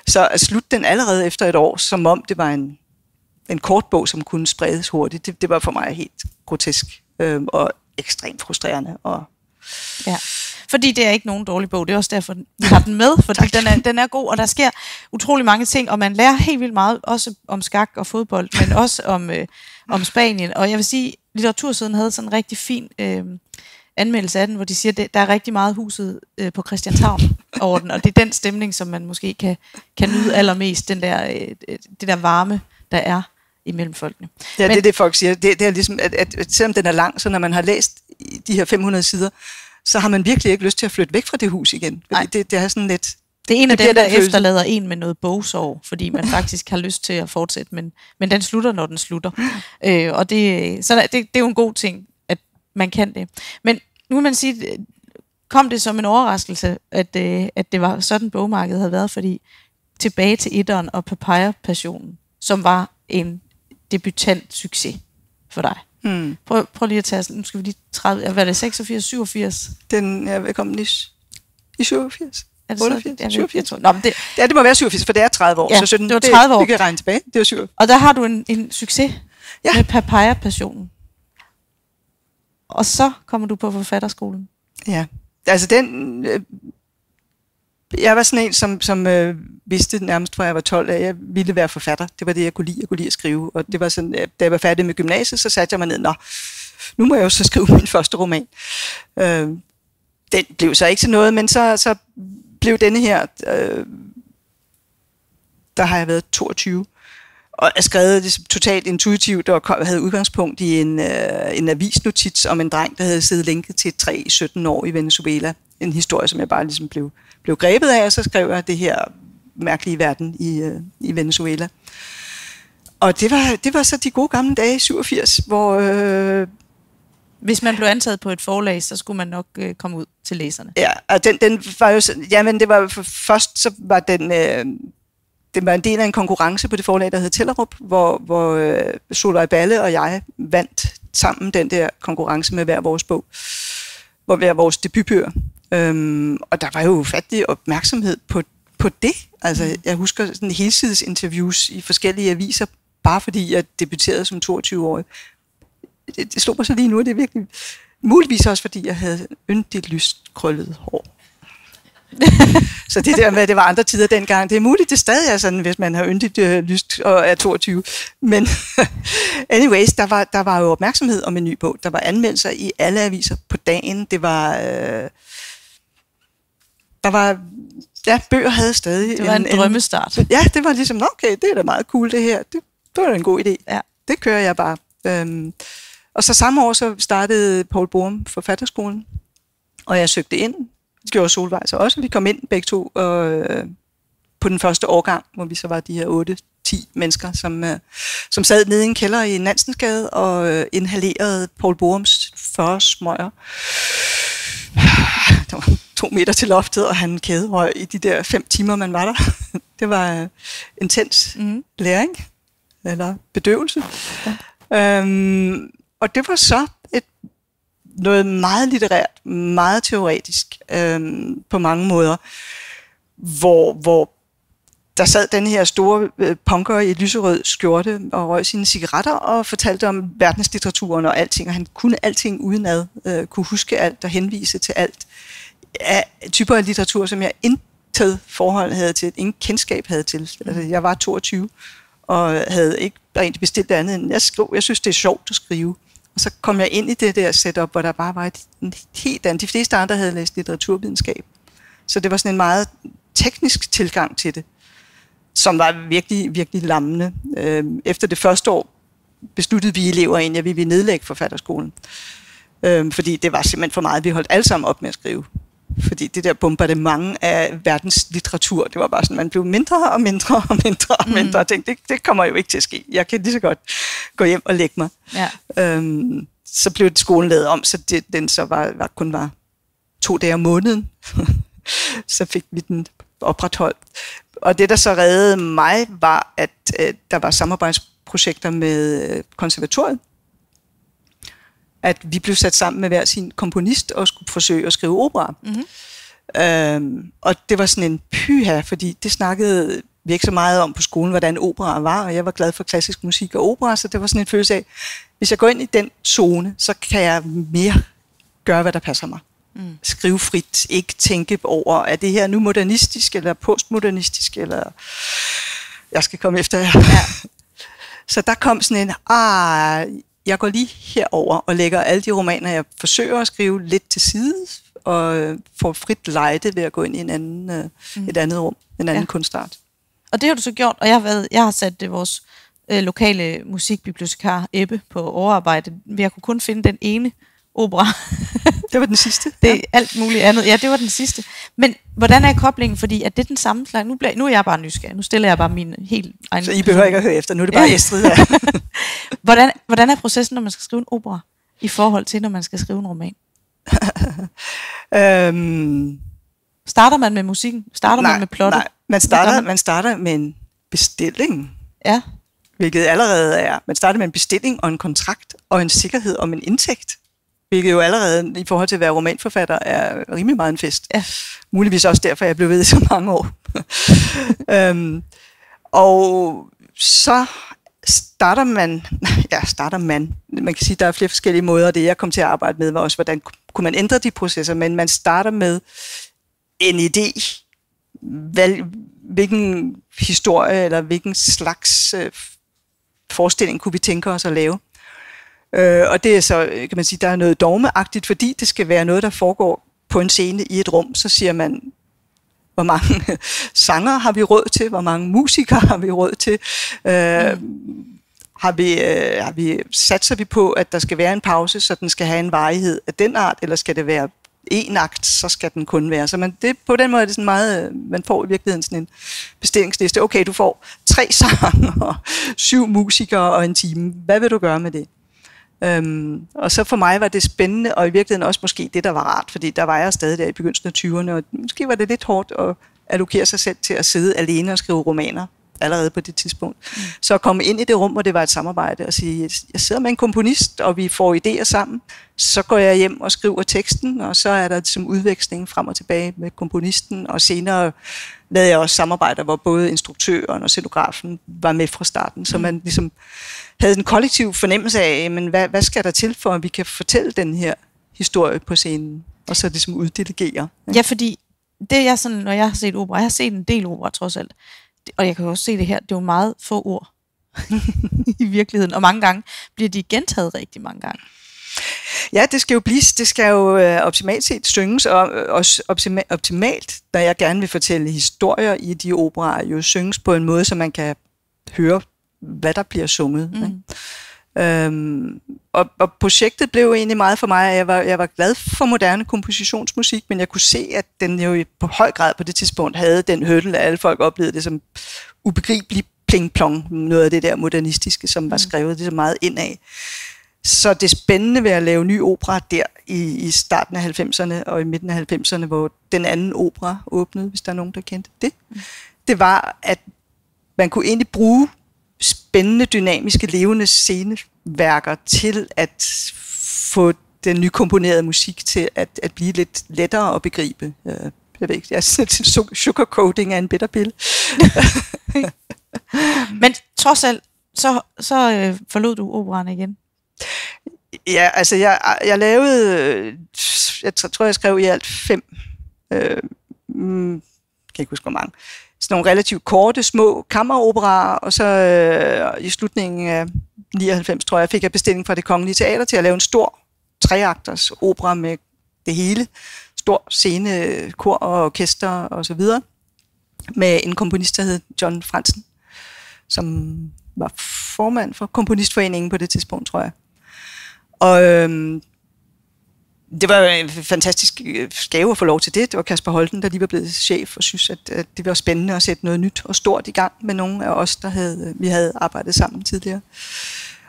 Så at slutte den allerede efter 1 år, som om det var en kort bog, som kunne spredes hurtigt, det var for mig helt grotesk og ekstremt frustrerende. Ja, fordi det er ikke nogen dårlig bog. Det er også derfor, vi har den med, fordi den er god, og der sker utrolig mange ting, og man lærer helt vildt meget, også om skak og fodbold, men også om Spanien. Og jeg vil sige, litteratursiden havde sådan en rigtig fin anmeldelse af den, hvor de siger, at der er rigtig meget huset på Christianshavn over den, og det er den stemning, som man måske kan nyde allermest, det der varme, der er imellem folkene. Ja, det er det, folk siger. Det er ligesom, at selvom den er lang, så når man har læst de her 500 sider, så har man virkelig ikke lyst til at flytte væk fra det hus igen. Det er sådan lidt... Det er en af dem, der efterlader en med noget bogsorg, fordi man faktisk har lyst til at fortsætte, men den slutter, når den slutter. Og det er jo en god ting, at man kan det. Men nu vil man sige, kom det som en overraskelse, at det var sådan bogmarkedet havde været, fordi tilbage til etteren og Papaya-passionen, som var en debutant succes for dig. Prøv lige at tage, nu skal vi lige 30, hvad er det, 86, 87? Den er velkommen i 87. Er det 88? 87? Nå, men det må være 87, for det er 30 år. Ja, så 17, det var 30 år. Vi kan regne tilbage. Det var 87. Og der har du en succes med Papaya-passionen. Og så kommer du på forfatterskolen. Ja, altså den... jeg var sådan en, som vidste nærmest fra jeg var 12, at jeg ville være forfatter. Det var det, jeg kunne lide. Jeg kunne lide at skrive. Og det var sådan, da jeg var færdig med gymnasiet, så satte jeg mig ned, nu må jeg jo så skrive min første roman. Den blev så ikke til noget, men så blev denne her, der har jeg været 22, og jeg skrev det totalt intuitivt, og havde udgangspunkt i en avisnotits om en dreng, der havde siddet lænket til et træ i 17 år i Venezuela. En historie, som jeg bare ligesom blev grebet af, og så skrev jeg det her mærkelige verden i Venezuela. Og det var så de gode gamle dage i 87, hvor... Hvis man blev antaget på et forlag, så skulle man nok komme ud til læserne. Ja, og den var jo... Jamen, det var først, så var den... Det var en del af en konkurrence på det forlag, der hed Tellerup, hvor Solvej Balle og jeg vandt sammen den der konkurrence med hver vores bog, hvor hver vores debutbøger. Og der var jo ufattelig opmærksomhed på det. Altså, jeg husker sådan helsidesinterviews i forskellige aviser, bare fordi jeg debuterede som 22-årig. Det slog mig så lige nu, og det er virkelig... Muligvis også, fordi jeg havde yndigt lyst krøllet hår. Så det der med, at det var andre tider dengang, det er muligt, det stadig er sådan, hvis man har yndigt lyst og er 22. Men anyways, der var jo opmærksomhed om en ny bog. Der var anmeldelser i alle aviser på dagen. Det var... bøger havde stadig... Det var en drømmestart. Ja, det var ligesom, okay, det er da meget cool det her. Det var da en god idé. Ja. Det kører jeg bare. Og så samme år, så startede Poul Borum Forfatterskolen, og jeg søgte ind. Det gjorde Solvej så også. Vi kom ind begge to på den første årgang, hvor vi så var de her 8-10 mennesker, som sad nede i en kælder i Nansensgade og inhalerede Poul Borums 40 smøger. Der var 2 meter til loftet, og han kæderøg i de der 5 timer, man var der. Det var intens læring, eller bedøvelse. Ja. Og det var så noget meget litterært, meget teoretisk på mange måder, hvor der sad den her store punker i lyserød skjorte og røg sine cigaretter og fortalte om verdenslitteraturen og alting, og han kunne alting udenad, kunne huske alt og henvise til alt. Af typer af litteratur, som jeg intet forhold havde til, ingen kendskab havde til. Altså, jeg var 22 og havde ikke rent bestilt andet end jeg synes, det er sjovt at skrive. Og så kom jeg ind i det der setup, hvor der bare var en helt andet. De fleste andre havde læst litteraturvidenskab. Så det var sådan en meget teknisk tilgang til det, som var virkelig, virkelig lammende. Efter det første år besluttede vi elever egentlig, at vi ville nedlægge forfatterskolen. Fordi det var simpelthen for meget. Vi holdt alle sammen op med at skrive. Fordi det der bombardement af verdenslitteratur, det var bare sådan, man blev mindre og mindre og mindre og mindre. Og tænkte, det kommer jo ikke til at ske. Jeg kan lige så godt gå hjem og lægge mig. Ja. Så blev skolen lavet om, så den så kun var 2 dage om måneden. Så fik vi den opretholdt. Og det, der så reddede mig, var, at der var samarbejdsprojekter med konservatoriet. At vi blev sat sammen med hver sin komponist og skulle forsøge at skrive opera. Mm-hmm. Og det var sådan en pyha, fordi det snakkede vi ikke så meget om på skolen, hvordan opera var, og jeg var glad for klassisk musik og opera, så det var sådan en følelse af, hvis jeg går ind i den zone, så kan jeg mere gøre, hvad der passer mig. Skrive frit, ikke tænke over, er det her nu modernistisk, eller postmodernistisk, eller jeg skal komme efter jer. Ja. Så der kom sådan en, jeg går lige herover og lægger alle de romaner, jeg forsøger at skrive lidt til side, og får frit lejde ved at gå ind i et andet rum, en anden kunstart. Og det har du så gjort, og jeg har sat vores lokale musikbibliotekar Ebbe på overarbejde. Jeg kunne kun finde den ene opera. Det var den sidste. Det er alt muligt andet. Ja, det var den sidste. Men hvordan er koblingen? Fordi er det den samme slags? Nu er jeg bare nysgerrig. Nu stiller jeg bare min helt egen... Så I behøver ikke at høre efter. Nu er det bare Estrid her. Hvordan er processen, når man skal skrive en opera, i forhold til, når man skal skrive en roman? Starter man med musikken? Starter man med plottet? Nej, man starter med en bestilling. Ja. Hvilket allerede er... Man starter med en bestilling og en kontrakt og en sikkerhed om en indtægt. Hvilket jo allerede i forhold til at være romanforfatter er rimelig meget en fest. Ja. Muligvis også derfor, jeg blev ved i så mange år. Og så starter man. Man kan sige, at der er flere forskellige måder, og det jeg kom til at arbejde med var også, hvordan kunne man ændre de processer, men man starter med en idé. hvilken historie eller hvilken slags forestilling kunne vi tænke os at lave. Og det er så, kan man sige, der er noget dogmeagtigt, fordi det skal være noget, der foregår på en scene i et rum. Så siger man, hvor mange sanger har vi råd til, hvor mange musikere har vi råd til, satser vi på, at der skal være en pause, så den skal have en varighed af den art, eller skal det være en akt, så skal den kun være. Så på den måde er det sådan meget, man får i virkeligheden sådan en bestillingsliste. Okay, du får 3 sange og 7 musikere og en time. Hvad vil du gøre med det? Og så for mig var det spændende, og i virkeligheden også måske det, der var rart, fordi der var jeg stadig der i begyndelsen af 20'erne, og måske var det lidt hårdt at allokere sig selv til at sidde alene og skrive romaner allerede på det tidspunkt. Så at komme ind i det rum, hvor det var et samarbejde, og sige, jeg sidder med en komponist, og vi får idéer sammen, så går jeg hjem og skriver teksten, og så er der som udveksling frem og tilbage med komponisten, og senere lavede jeg også samarbejder, hvor både instruktøren og scenografen var med fra starten, så man ligesom havde en kollektiv fornemmelse af, men hvad skal der til, for at vi kan fortælle den her historie på scenen, og så ligesom uddelegere. Ja, fordi det er sådan, når jeg har set opera, jeg har set en del opera trods alt, og jeg kan også se det her, det er jo meget få ord i virkeligheden, og mange gange bliver de gentaget rigtig mange gange. Ja, det skal jo optimalt set synges, og også optimalt, når jeg gerne vil fortælle historier i de operaer, jo synges på en måde, så man kan høre, hvad der bliver sunget. Og projektet blev egentlig meget for mig, jeg var glad for moderne kompositionsmusik, men jeg kunne se, at den jo på høj grad på det tidspunkt havde den hurdle, at alle folk oplevede det som ubegribeligt pling-plong, noget af det der modernistiske, som var skrevet det så meget indad. Så det spændende ved at lave ny opera der i starten af 90'erne og i midten af 90'erne, hvor den anden opera åbnede, hvis der er nogen, der kendte det, det var, at man kunne egentlig bruge spændende, dynamiske, levende sceneværker til at få den nykomponerede musik til at blive lidt lettere at begribe. Jeg ved ikke, jeg synes, sugarcoating er en bitter pille. Men trods alt, så forlod du operaen igen? Ja, altså jeg lavede, jeg tror jeg skrev i alt 5, kan ikke huske hvor mange, sådan nogle relativt korte, små kammeroperaer, og så i slutningen af 99, tror jeg, fik jeg bestilling fra Det Kongelige Teater til at lave en stor 3-akters opera med det hele. Stor scene, kor og orkester og så videre. Med en komponist, der hed John Franzen, som var formand for Komponistforeningen på det tidspunkt, tror jeg. Og det var jo en fantastisk gave at få lov til det. Det var Kasper Holten, der lige var blevet chef, og synes, at det var spændende at sætte noget nyt og stort i gang med nogle af os, vi havde arbejdet sammen tidligere.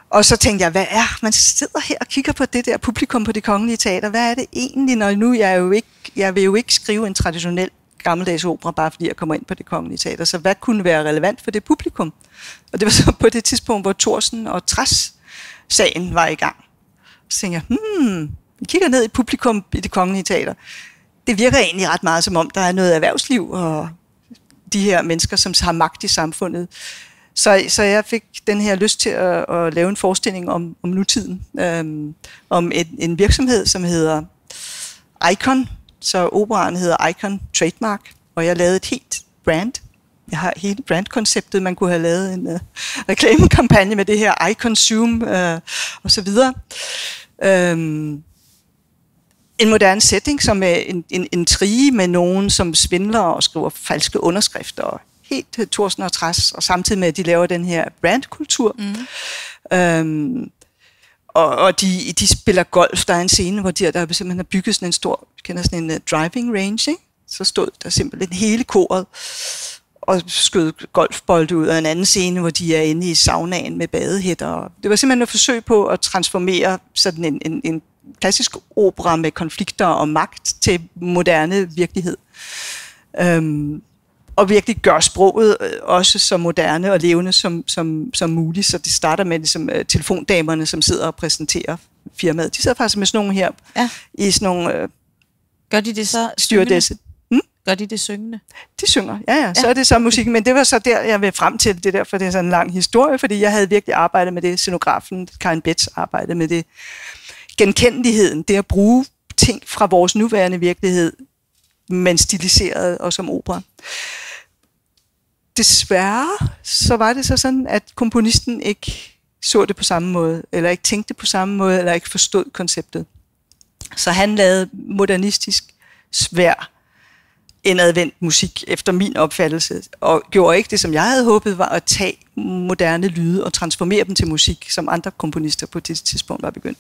Og så tænkte jeg, man sidder her og kigger på det der publikum på Det Kongelige Teater. Hvad er det egentlig, når nu jeg vil jo ikke skrive en traditionel gammeldags opera, bare fordi jeg kommer ind på Det Kongelige Teater. Så hvad kunne være relevant for det publikum? Og det var så på det tidspunkt, hvor Thorsen og Træs-sagen var i gang. Så tænkte jeg, vi kigger ned i publikum i Det Kongelige Teater. Det virker egentlig ret meget som om, der er noget erhvervsliv og de her mennesker, som har magt i samfundet. Så jeg fik den her lyst til at lave en forestilling om nutiden. Om en virksomhed, som hedder Icon. Så operaen hedder Icon Trademark. Og jeg lavede et helt brand. Jeg har hele brandkonceptet. Man kunne have lavet en reklamekampagne med det her Icon Zoom og så videre. En moderne setting, som er en trige med nogen, som svindler og skriver falske underskrifter. Helt Thorsen og Træs, og samtidig med, at de laver den her brandkultur. Og de spiller golf. Der er en scene, hvor der simpelthen har bygget sådan en stor, sådan en driving range, ikke? Så stod der simpelthen hele koret og skød golfbolde ud af en anden scene, hvor de er inde i saunaen med badehætter. Det var simpelthen et forsøg på at transformere sådan en klassisk opera med konflikter og magt til moderne virkelighed. Og virkelig gør sproget også så moderne og levende som muligt. Så det starter med ligesom, telefondamerne, som sidder og præsenterer firmaet. De sidder faktisk med sådan nogle her, i sådan nogle gør de det så stewardesse. Gør de det syngende? De synger, ja. Så er det så musikken. Men det var så der, jeg vil frem til det der, for det er sådan en lang historie, fordi jeg havde virkelig arbejdet med det. Scenografen Karin Betz arbejdede med det. Genkendeligheden, det at bruge ting fra vores nuværende virkelighed, men stiliseret og som opera. desværre, så var det så sådan, at komponisten ikke så det på samme måde, eller ikke tænkte på samme måde, eller ikke forstod konceptet. Så han lavede modernistisk, svær, indadvendt musik, efter min opfattelse, og gjorde ikke det, som jeg havde håbet, var at tage moderne lyde og transformere dem til musik, som andre komponister på det tidspunkt var begyndt.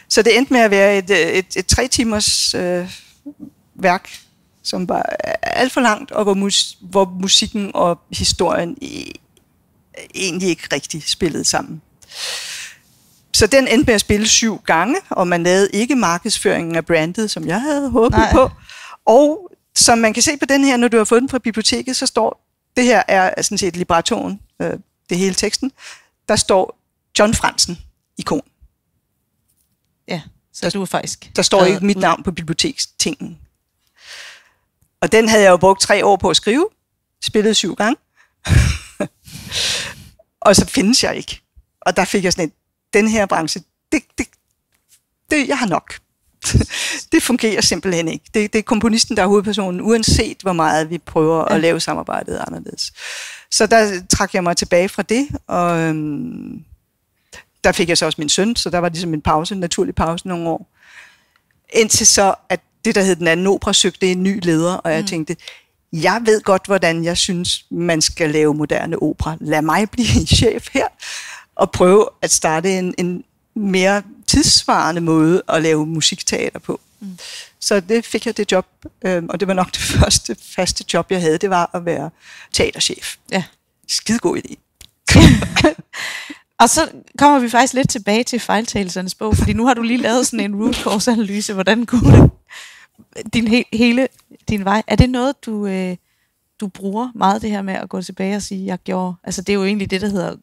Så det endte med at være et 3 timers værk, som var alt for langt, og hvor musikken og historien egentlig ikke rigtig spillede sammen. Så den endte med at spille 7 gange, og man lavede ikke markedsføringen af brandet, som jeg havde håbet på. Og som man kan se på den her, når du har fået den fra biblioteket, så står, det her er sådan set librettoen, det hele teksten, der står John Franzen ikon. Ja, så du er faktisk... Der står ikke mit navn på bibliotekstingen. Og den havde jeg jo brugt 3 år på at skrive, spillede 7 gange, og så findes jeg ikke. Og der fik jeg sådan den her branche, det jeg har nok. Det fungerer simpelthen ikke. Det er komponisten, der er hovedpersonen, uanset hvor meget vi prøver at lave samarbejdet anderledes. Så der trak jeg mig tilbage fra det, og der fik jeg så også min søn, så der var ligesom en naturlig pause nogle år. Indtil så, at det, der hed Den Anden Opera, søgte en ny leder, og jeg tænkte, jeg ved godt, hvordan jeg synes, man skal lave moderne opera. Lad mig blive chef her, og prøve at starte en mere tidssvarende måde at lave musikteater på. Så det fik jeg det job, og det var nok det første faste job, jeg havde, det var at være teaterchef. Ja. Skidegod idé. Og så kommer vi faktisk lidt tilbage til fejltagelsernes bog, fordi nu har du lige lavet sådan en root cause analyse, hvordan kunne din vej. Er det noget, du bruger meget, det her med at gå tilbage og sige, jeg gjorde? Altså det er jo egentlig det, der hedder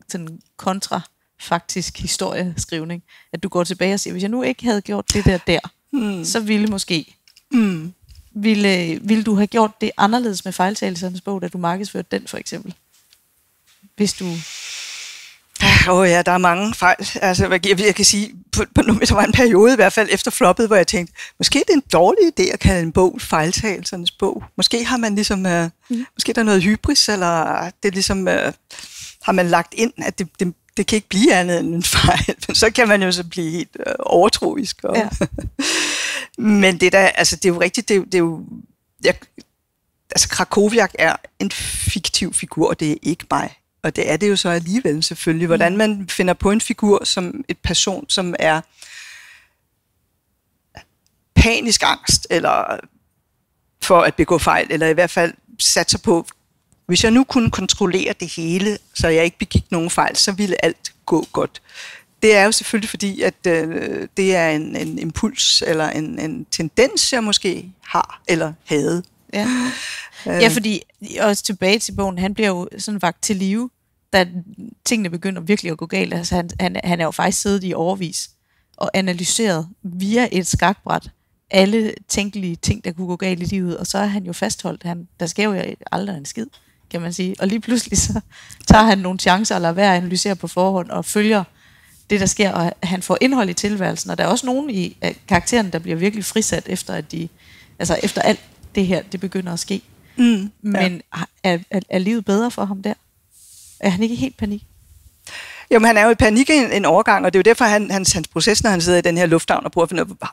sådan kontrafaktisk historieskrivning. At du går tilbage og siger, hvis jeg nu ikke havde gjort det der, så ville måske... Ville du have gjort det anderledes med fejltagelsernes bog, da du markedsførte den for eksempel? Hvis du... ja, der er mange fejl. Altså, jeg kan sige, der var en periode i hvert fald efter floppet, hvor jeg tænkte, måske det er en dårlig idé at kalde en bog fejltagelsernes bog. Måske har man ligesom, måske der er noget hybris, eller det ligesom, har man lagt ind, at det kan ikke blive andet end en fejl. Men så kan man jo så blive helt overtroisk. Ja. Men det er jo rigtigt, det er jo... Krakowiak er en fiktiv figur, og det er ikke mig. Og det er det jo så alligevel selvfølgelig. Hvordan man finder på en figur som et person, som er panisk angst, eller for at begå fejl, eller i hvert fald satser på, hvis jeg nu kunne kontrollere det hele, så jeg ikke begik nogen fejl, så ville alt gå godt. Det er jo selvfølgelig fordi, at det er en impuls, eller en tendens, jeg måske har, eller havde. Ja, fordi også tilbage til bogen, han bliver jo sådan vakt til live, da tingene begynder virkelig at gå galt. Altså han er jo faktisk siddet i årevis og analyseret via et skakbræt alle tænkelige ting, der kunne gå galt i livet, og så er han jo fastholdt. Der sker jo aldrig en skid, kan man sige. Og lige pludselig så tager han nogle chancer og lader være at analysere på forhånd og følger det, der sker, og han får indhold i tilværelsen. Og der er også nogen i karakteren, der bliver virkelig frisat efter, efter alt det her, det begynder at ske. Men er livet bedre for ham der? Er han ikke helt i panik? Jamen, han er jo i panik en overgang, og det er jo derfor, hans proces, når han sidder i den her lufthavn og prøver at finde ud af,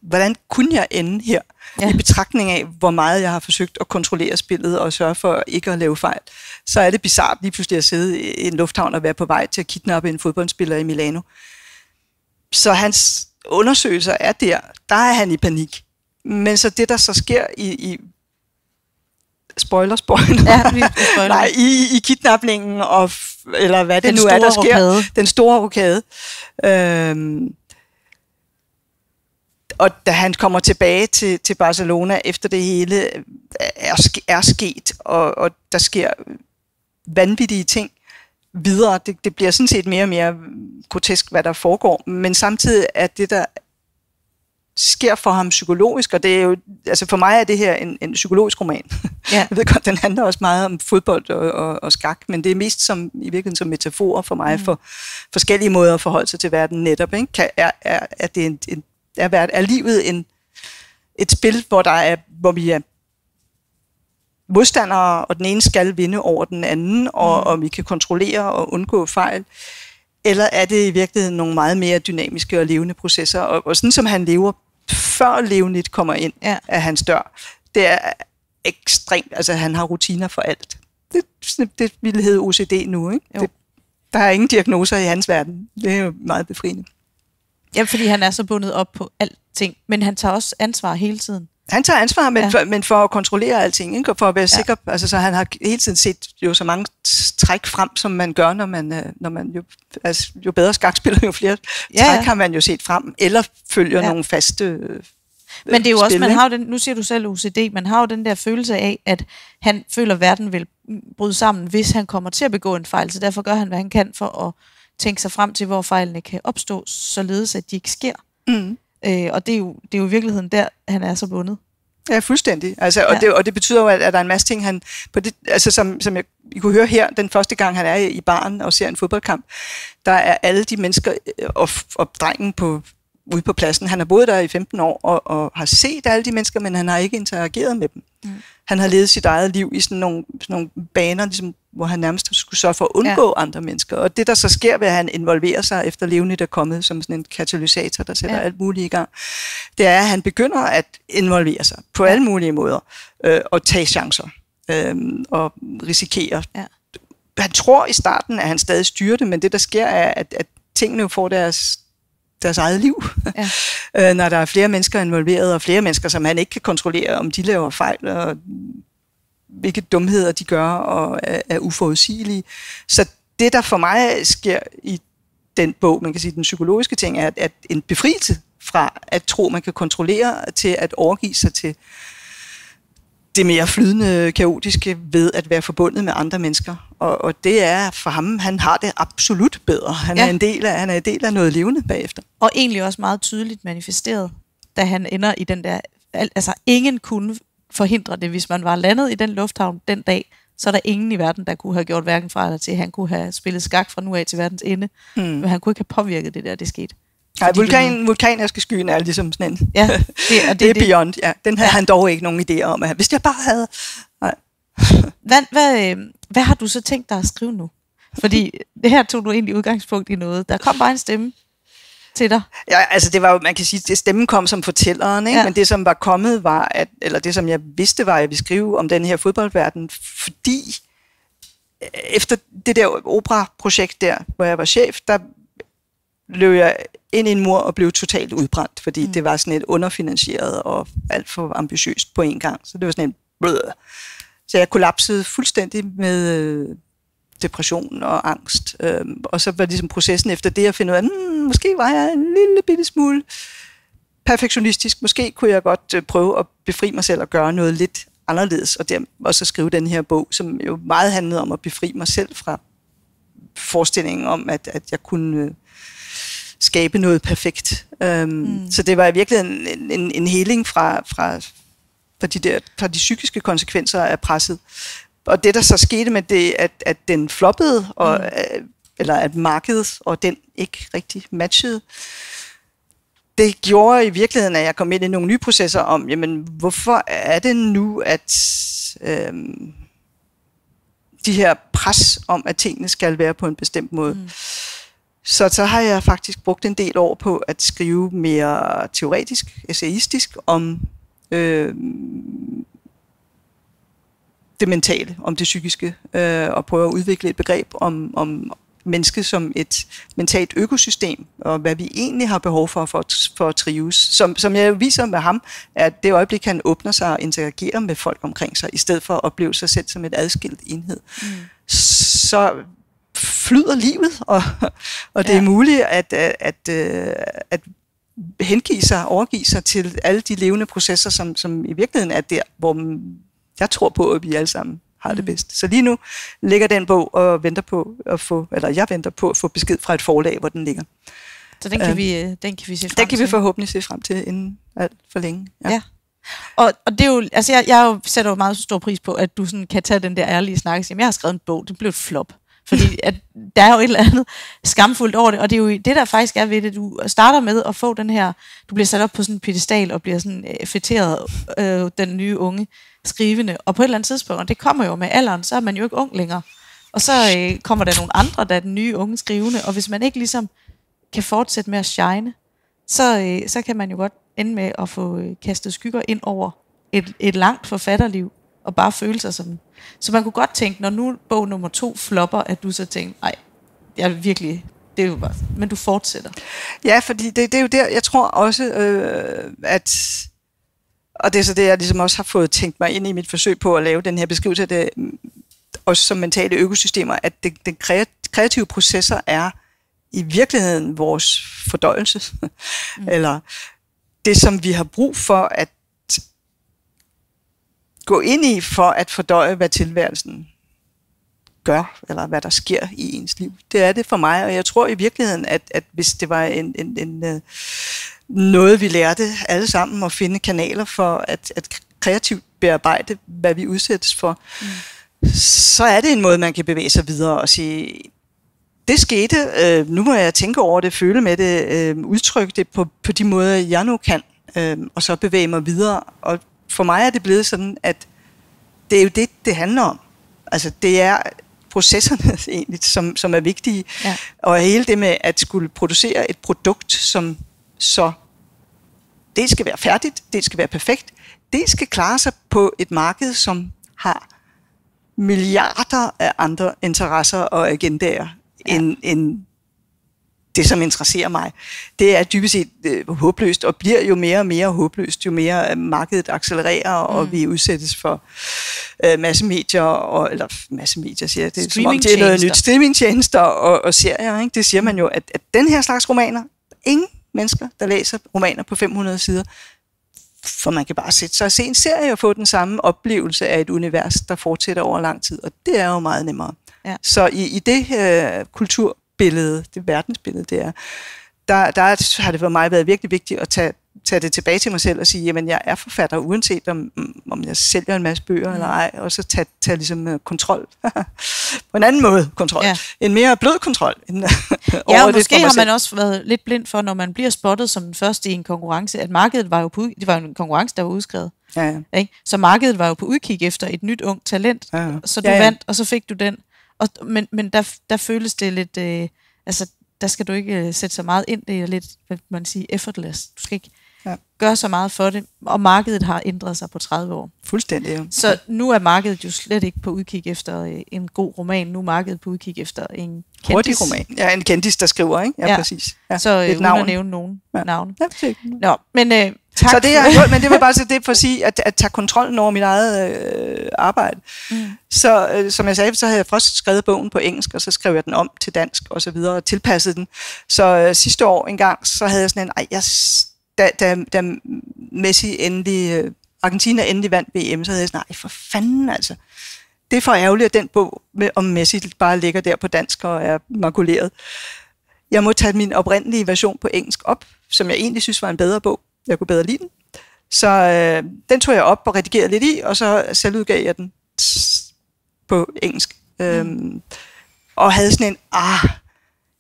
hvordan kunne jeg ende her? Ja. I betragtning af, hvor meget jeg har forsøgt at kontrollere spillet og sørge for ikke at lave fejl. Så er det bizarrt lige pludselig at sidde i en lufthavn og være på vej til at kidnappe en fodboldspiller i Milano. Så hans undersøgelser er der er han i panik. Men så det, der så sker i spoiler. Ja, nej, i kidnapningen, eller hvad det nu er, der sker. Rokade. Den store rokade. Og da han kommer tilbage til Barcelona, efter det hele er sket, og der sker vanvittige ting videre, det bliver sådan set mere og mere grotesk, hvad der foregår, men samtidig er det, der sker for ham psykologisk, og det er jo, altså for mig er det her en psykologisk roman. Ja. Jeg ved godt, den handler også meget om fodbold og skak, men det er mest i virkeligheden som metaforer for mig, for forskellige måder at forholde sig til verden netop. Ikke? Er livet et spil, hvor vi er modstandere, og den ene skal vinde over den anden, og vi kan kontrollere og undgå fejl. Eller er det i virkeligheden nogle meget mere dynamiske og levende processer? Og sådan som han lever, før levenligt kommer ind af hans dør, det er ekstremt. Altså han har rutiner for alt. Det ville hedde OCD nu, ikke? Der er ingen diagnoser i hans verden. Det er jo meget befriende. Ja, fordi han er så bundet op på alting, men han tager også ansvar hele tiden. Han tager ansvar, men for at kontrollere alting, ikke? Og for at være sikker. Altså, så han har hele tiden set jo så mange træk frem, som man gør, når man jo bedre skakspiller, jo flere træk har man jo set frem, eller følger nogle faste men det er jo også, man har jo nu siger du selv OCD, man har jo den der følelse af, at han føler, at verden vil bryde sammen, hvis han kommer til at begå en fejl, så derfor gør han, hvad han kan for at tænke sig frem til, hvor fejlene kan opstå, således at de ikke sker. Og det er jo i virkeligheden der, han er så bundet. Ja, fuldstændig. Altså, og det betyder jo, at der er en masse ting, han på det, altså som I kunne høre her, den første gang, han er i baren og ser en fodboldkamp, der er alle de mennesker og drengen ude på pladsen. Han har boet der i 15 år og har set alle de mennesker, men han har ikke interageret med dem. Han har levet sit eget liv i sådan nogle baner, ligesom, hvor han nærmest skulle sørge for at undgå andre mennesker. Og det, der så sker ved, at han involverer sig efter levenligt er kommet som sådan en katalysator, der sætter alt muligt i gang, det er, at han begynder at involvere sig på alle mulige måder og tage chancer og risikere. Han tror i starten, at han stadig styrer det, men det, der sker, er, at tingene jo får deres eget liv. Når der er flere mennesker involveret, og flere mennesker, som han ikke kan kontrollere, om de laver fejl, og hvilke dumheder de gør, og er uforudsigelige. Så det, der for mig sker i den bog, man kan sige, den psykologiske ting, er at en befrielse fra at tro, man kan kontrollere, til at overgive sig til det mere flydende, kaotiske ved at være forbundet med andre mennesker. Og det er for ham, han har det absolut bedre. Han er en del af noget levende bagefter. Og egentlig også meget tydeligt manifesteret, da han ender i den der... Altså, ingen kunne forhindre det, hvis man var landet i den lufthavn den dag, så er der ingen i verden, der kunne have gjort hverken fra eller til. Han kunne have spillet skak fra nu af til verdens ende, men han kunne ikke have påvirket det der skete. Nej, vulkanskyen er ligesom sådan en. Ja, det er beyond. Ja. Den havde han dog ikke nogen idéer om. Hvis jeg bare havde... Nej. Hvad har du så tænkt dig at skrive nu? Fordi det her tog du egentlig udgangspunkt i noget. Der kom bare en stemme til dig. Ja, altså det var jo, man kan sige, det stemmen kom som fortælleren, ikke? Men det som var kommet var, eller det som jeg vidste var, at jeg ville skrive om den her fodboldverden, fordi efter det der opera-projekt der, hvor jeg var chef, der løb jeg ind i en mur og blev totalt udbrændt, fordi det var sådan et underfinansieret og alt for ambitiøst på en gang. Så det var sådan en blød. Så jeg kollapsede fuldstændig med depression og angst. Og så var ligesom processen efter det at finde ud af, måske var jeg en lille bitte smule perfektionistisk. Måske kunne jeg godt prøve at befri mig selv og gøre noget lidt anderledes, og så skrive den her bog, som jo meget handlede om at befri mig selv fra forestillingen om, at jeg kunne skabe noget perfekt. Så det var i virkeligheden en heling fra de psykiske konsekvenser af presset. Og det, der så skete med det, at den floppede, eller at markedet og den ikke rigtig matchede, det gjorde i virkeligheden, at jeg kom ind i nogle nye processer om, jamen, hvorfor er det nu, at de her pres om, at tingene skal være på en bestemt måde. Så har jeg faktisk brugt en del år på at skrive mere teoretisk, essayistisk om det mentale, om det psykiske, og prøve at udvikle et begreb om mennesket som et mentalt økosystem, og hvad vi egentlig har behov for at trives. Som jeg viser med ham, at det øjeblik, han åbner sig og interagerer med folk omkring sig, i stedet for at opleve sig selv som et adskilt enhed, så flyder livet, og det er muligt at hengive sig, overgive sig til alle de levende processer, som i virkeligheden er der, hvor jeg tror på, at vi alle sammen har det bedst. Så lige nu ligger den bog og venter på at få, eller jeg venter på at få besked fra et forlag, hvor den ligger. Så den kan vi se frem til. Den kan vi forhåbentlig se frem til inden alt for længe. Ja. Og det er jo, altså jeg sætter jo meget stor pris på, at du sådan kan tage den der ærlige snak og sige, jeg har skrevet en bog, det blev et flop. Fordi at der er jo et eller andet skamfuldt over det, og det er jo det, der faktisk er ved det. Du starter med at få den her, du bliver sat op på sådan en pedestal og bliver sådan fætteret, den nye unge skrivende, og på et eller andet tidspunkt, og det kommer jo med alderen, så er man jo ikke ung længere. Og så kommer der nogle andre, der er den nye unge skrivende, og hvis man ikke ligesom kan fortsætte med at shine, så kan man jo godt ende med at få kastet skygger ind over et langt forfatterliv, og bare føle sig som... Så man kunne godt tænke, når nu bog nummer 2 flopper, at du så tænker, nej, jeg er virkelig... Det er jo bare... Men du fortsætter. Ja, fordi det er jo der, jeg tror også, at... Og det er så det, jeg ligesom også har fået tænkt mig ind i mit forsøg på at lave den her beskrivelse af det, også som mentale økosystemer, at den kreative processer er i virkeligheden vores fordøjelse. Eller det, som vi har brug for at gå ind i for at fordøje, hvad tilværelsen gør, eller hvad der sker i ens liv. Det er det for mig, og jeg tror i virkeligheden, at hvis det var noget, vi lærte alle sammen at finde kanaler for at kreativt bearbejde, hvad vi udsættes for, så er det en måde, man kan bevæge sig videre og sige, det skete, nu må jeg tænke over det, føle med det, udtrykke det på de måder, jeg nu kan, og så bevæge mig videre. Og for mig er det blevet sådan, at det er jo det handler om. Altså det er processerne egentlig, som er vigtige. Ja. Og hele det med at skulle producere et produkt, som så det skal være færdigt, det skal være perfekt, det skal klare sig på et marked, som har milliarder af andre interesser og agendaer end det, som interesserer mig. Det er dybest set håbløst, og bliver jo mere og mere håbløst, jo mere markedet accelererer, og vi udsættes for massemedier, eller massemedier siger det, som om det er noget nyt, streamingtjenester og serier. Ikke? Det siger man jo, at den her slags romaner, ingen mennesker, der læser romaner på 500 sider, for man kan bare sætte sig og se en serie og få den samme oplevelse af et univers, der fortsætter over lang tid, og det er jo meget nemmere. Ja. Så i det kulturbillede, det verdensbillede, det er, der har det for mig været virkelig vigtigt at tage det tilbage til mig selv og sige, jamen jeg er forfatter, uanset om jeg sælger en masse bøger eller ej, og så tage ligesom kontrol. På en anden måde kontrol. Ja. En mere blød kontrol. Ja, og måske har man også været lidt blind for, når man bliver spottet som den første i en konkurrence, at markedet var jo det var jo en konkurrence, der var udskrevet. Ja. Ikke? Så markedet var jo på udkig efter et nyt ung talent, så du vandt, og så fik du den. Men der føles det lidt, altså der skal du ikke sætte så meget ind, det er lidt, hvad man siger, effortless. Du skal ikke gøre så meget for det, og markedet har ændret sig på 30 år. Fuldstændig, ja. Så nu er markedet jo slet ikke på udkig efter en god roman, nu er markedet på udkig efter en kendis. Hurtig roman. Ja, en kendis, der skriver, ikke? Ja, præcis. Ja. Så uden at nævne nogen navne. Ja, nå, men tak. Så det er, men det var bare så det for at sige, at tage kontrollen over mit eget arbejde. Så som jeg sagde, så havde jeg først skrevet bogen på engelsk, og så skrev jeg den om til dansk og så videre, og tilpassede den. Så sidste år en gang, så havde jeg sådan da Messi endelig, Argentina endelig vandt VM, så havde jeg sådan, nej for fanden altså. Det er for ærgerligt, at den bog om Messi bare ligger der på dansk og er makuleret. Jeg må tage min oprindelige version på engelsk op, som jeg egentlig synes var en bedre bog. Jeg kunne bedre lide den. Så den tog jeg op og redigerede lidt i, og så selvudgav jeg den på engelsk. Og havde sådan en,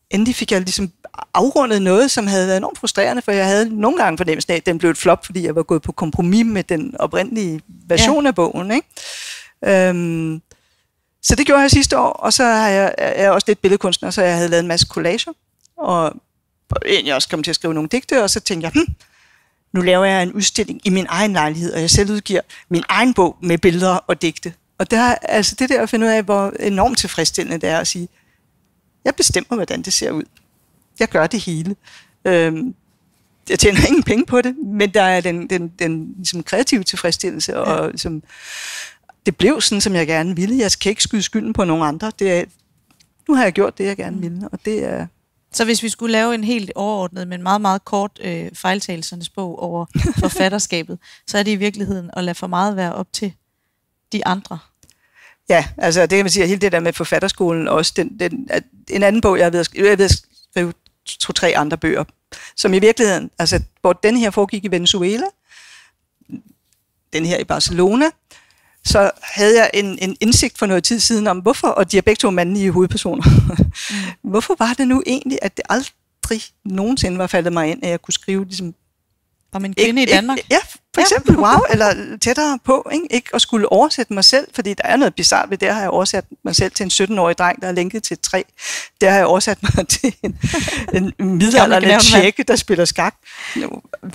endelig fik jeg ligesom afrundet noget, som havde været enormt frustrerende, for jeg havde nogle gange fornemmelsen af, at den blev et flop, fordi jeg var gået på kompromis med den oprindelige version af bogen. Ikke? Så det gjorde jeg sidste år, og så er jeg også lidt billedkunstner, så jeg havde lavet en masse collager, og egentlig også kom til at skrive nogle digte, og så tænkte jeg, nu laver jeg en udstilling i min egen lejlighed, og jeg selv udgiver min egen bog med billeder og digte. Og der, altså det der at finde ud af, hvor enormt tilfredsstillende det er at sige, jeg bestemmer, hvordan det ser ud. Jeg gør det hele. Jeg tjener ingen penge på det, men der er den ligesom kreative tilfredsstillelse, og ligesom, det blev sådan, som jeg gerne ville. Jeg skal ikke skyde skylden på nogen andre. Nu har jeg gjort det, jeg gerne ville, og det er... Så hvis vi skulle lave en helt overordnet, men meget, meget kort fejltagelsernes bog over forfatterskabet, så er det i virkeligheden at lade for meget være op til de andre. Ja, altså det kan man sige, hele det der med forfatterskolen også, en anden bog, jeg er ved at skrive 2-3 andre bøger, som i virkeligheden, altså hvor den her foregik i Venezuela, den her i Barcelona, så havde jeg en indsigt for noget tid siden om, hvorfor, og de er begge to mandlige hovedpersoner. Hvorfor var det nu egentlig, at det aldrig nogensinde var faldet mig ind, at jeg kunne skrive ligesom... Om en kvinde i Danmark? Ja, for eksempel, wow, eller tættere på, ikke at skulle oversætte mig selv, fordi der er noget bizarrt ved det. Der har jeg oversat mig selv til en 17-årig dreng, der er lænket til et træ. Der har jeg oversat mig til en midaldrende tjekke, der spiller skak.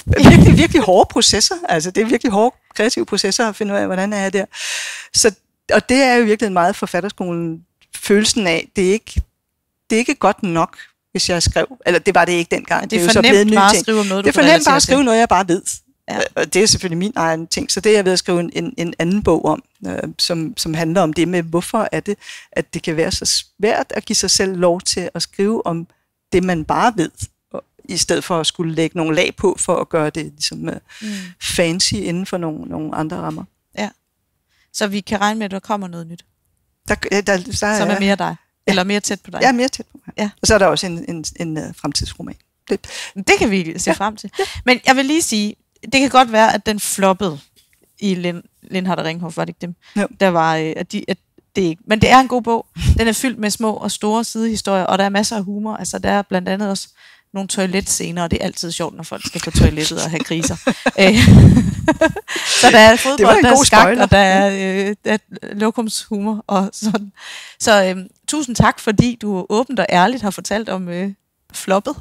Virkelig, virkelig hårde processer. Altså, det er virkelig hårde kreative processer at finde ud af, hvordan er jeg der. Så, og det er jo virkelig meget forfatterskolen følelsen af, det er ikke godt nok, hvis jeg skrev, eller det var det ikke dengang. Det er for nemt bare at skrive om noget, det er for nemt bare at skrive noget, jeg bare ved. Ja. Og det er selvfølgelig min egen ting, så det er jeg ved at skrive en anden bog om, som handler om det med, hvorfor er det, at det kan være så svært at give sig selv lov til at skrive om det, man bare ved, i stedet for at skulle lægge nogle lag på, for at gøre det ligesom fancy inden for nogle andre rammer. Ja, så vi kan regne med, at der kommer noget nyt, der som er mere dig. Eller mere tæt på dig. Ja, mere tæt på mig. Ja. Og så er der også en fremtidsroman. Det kan vi se frem til. Ja. Men jeg vil lige sige, det kan godt være, at den floppede i Lindhardt og Ringhof, var det ikke dem? Jo. Der var, det ikke. Men det er en god bog. Den er fyldt med små og store sidehistorier, og der er masser af humor. Altså, der er blandt andet også nogle toiletscener, og det er altid sjovt, når folk skal på toilettet og have kriser. Så der er fodbold, der er skak, og der er lokumshumor og sådan. Så tusind tak, fordi du åbent og ærligt har fortalt om floppet.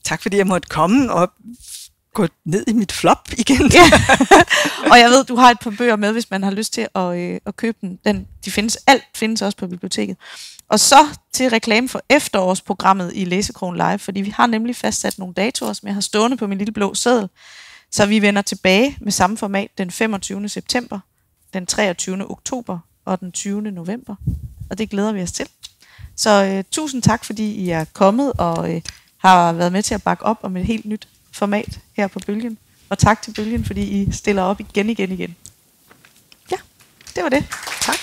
Tak, fordi jeg måtte komme og gå ned i mit flop igen. Ja. Og jeg ved, du har et par bøger med, hvis man har lyst til at købe den. Alt findes også på biblioteket. Og så til reklame for efterårsprogrammet i Læsekrogen Live, fordi vi har nemlig fastsat nogle datoer, som jeg har stående på min lille blå seddel. Så vi vender tilbage med samme format den 25. september, den 23. oktober og den 20. november. Og det glæder vi os til. Så tusind tak, fordi I er kommet og har været med til at bakke op om et helt nyt format her på Bølgen. Og tak til Bølgen, fordi I stiller op igen. Ja, det var det. Tak.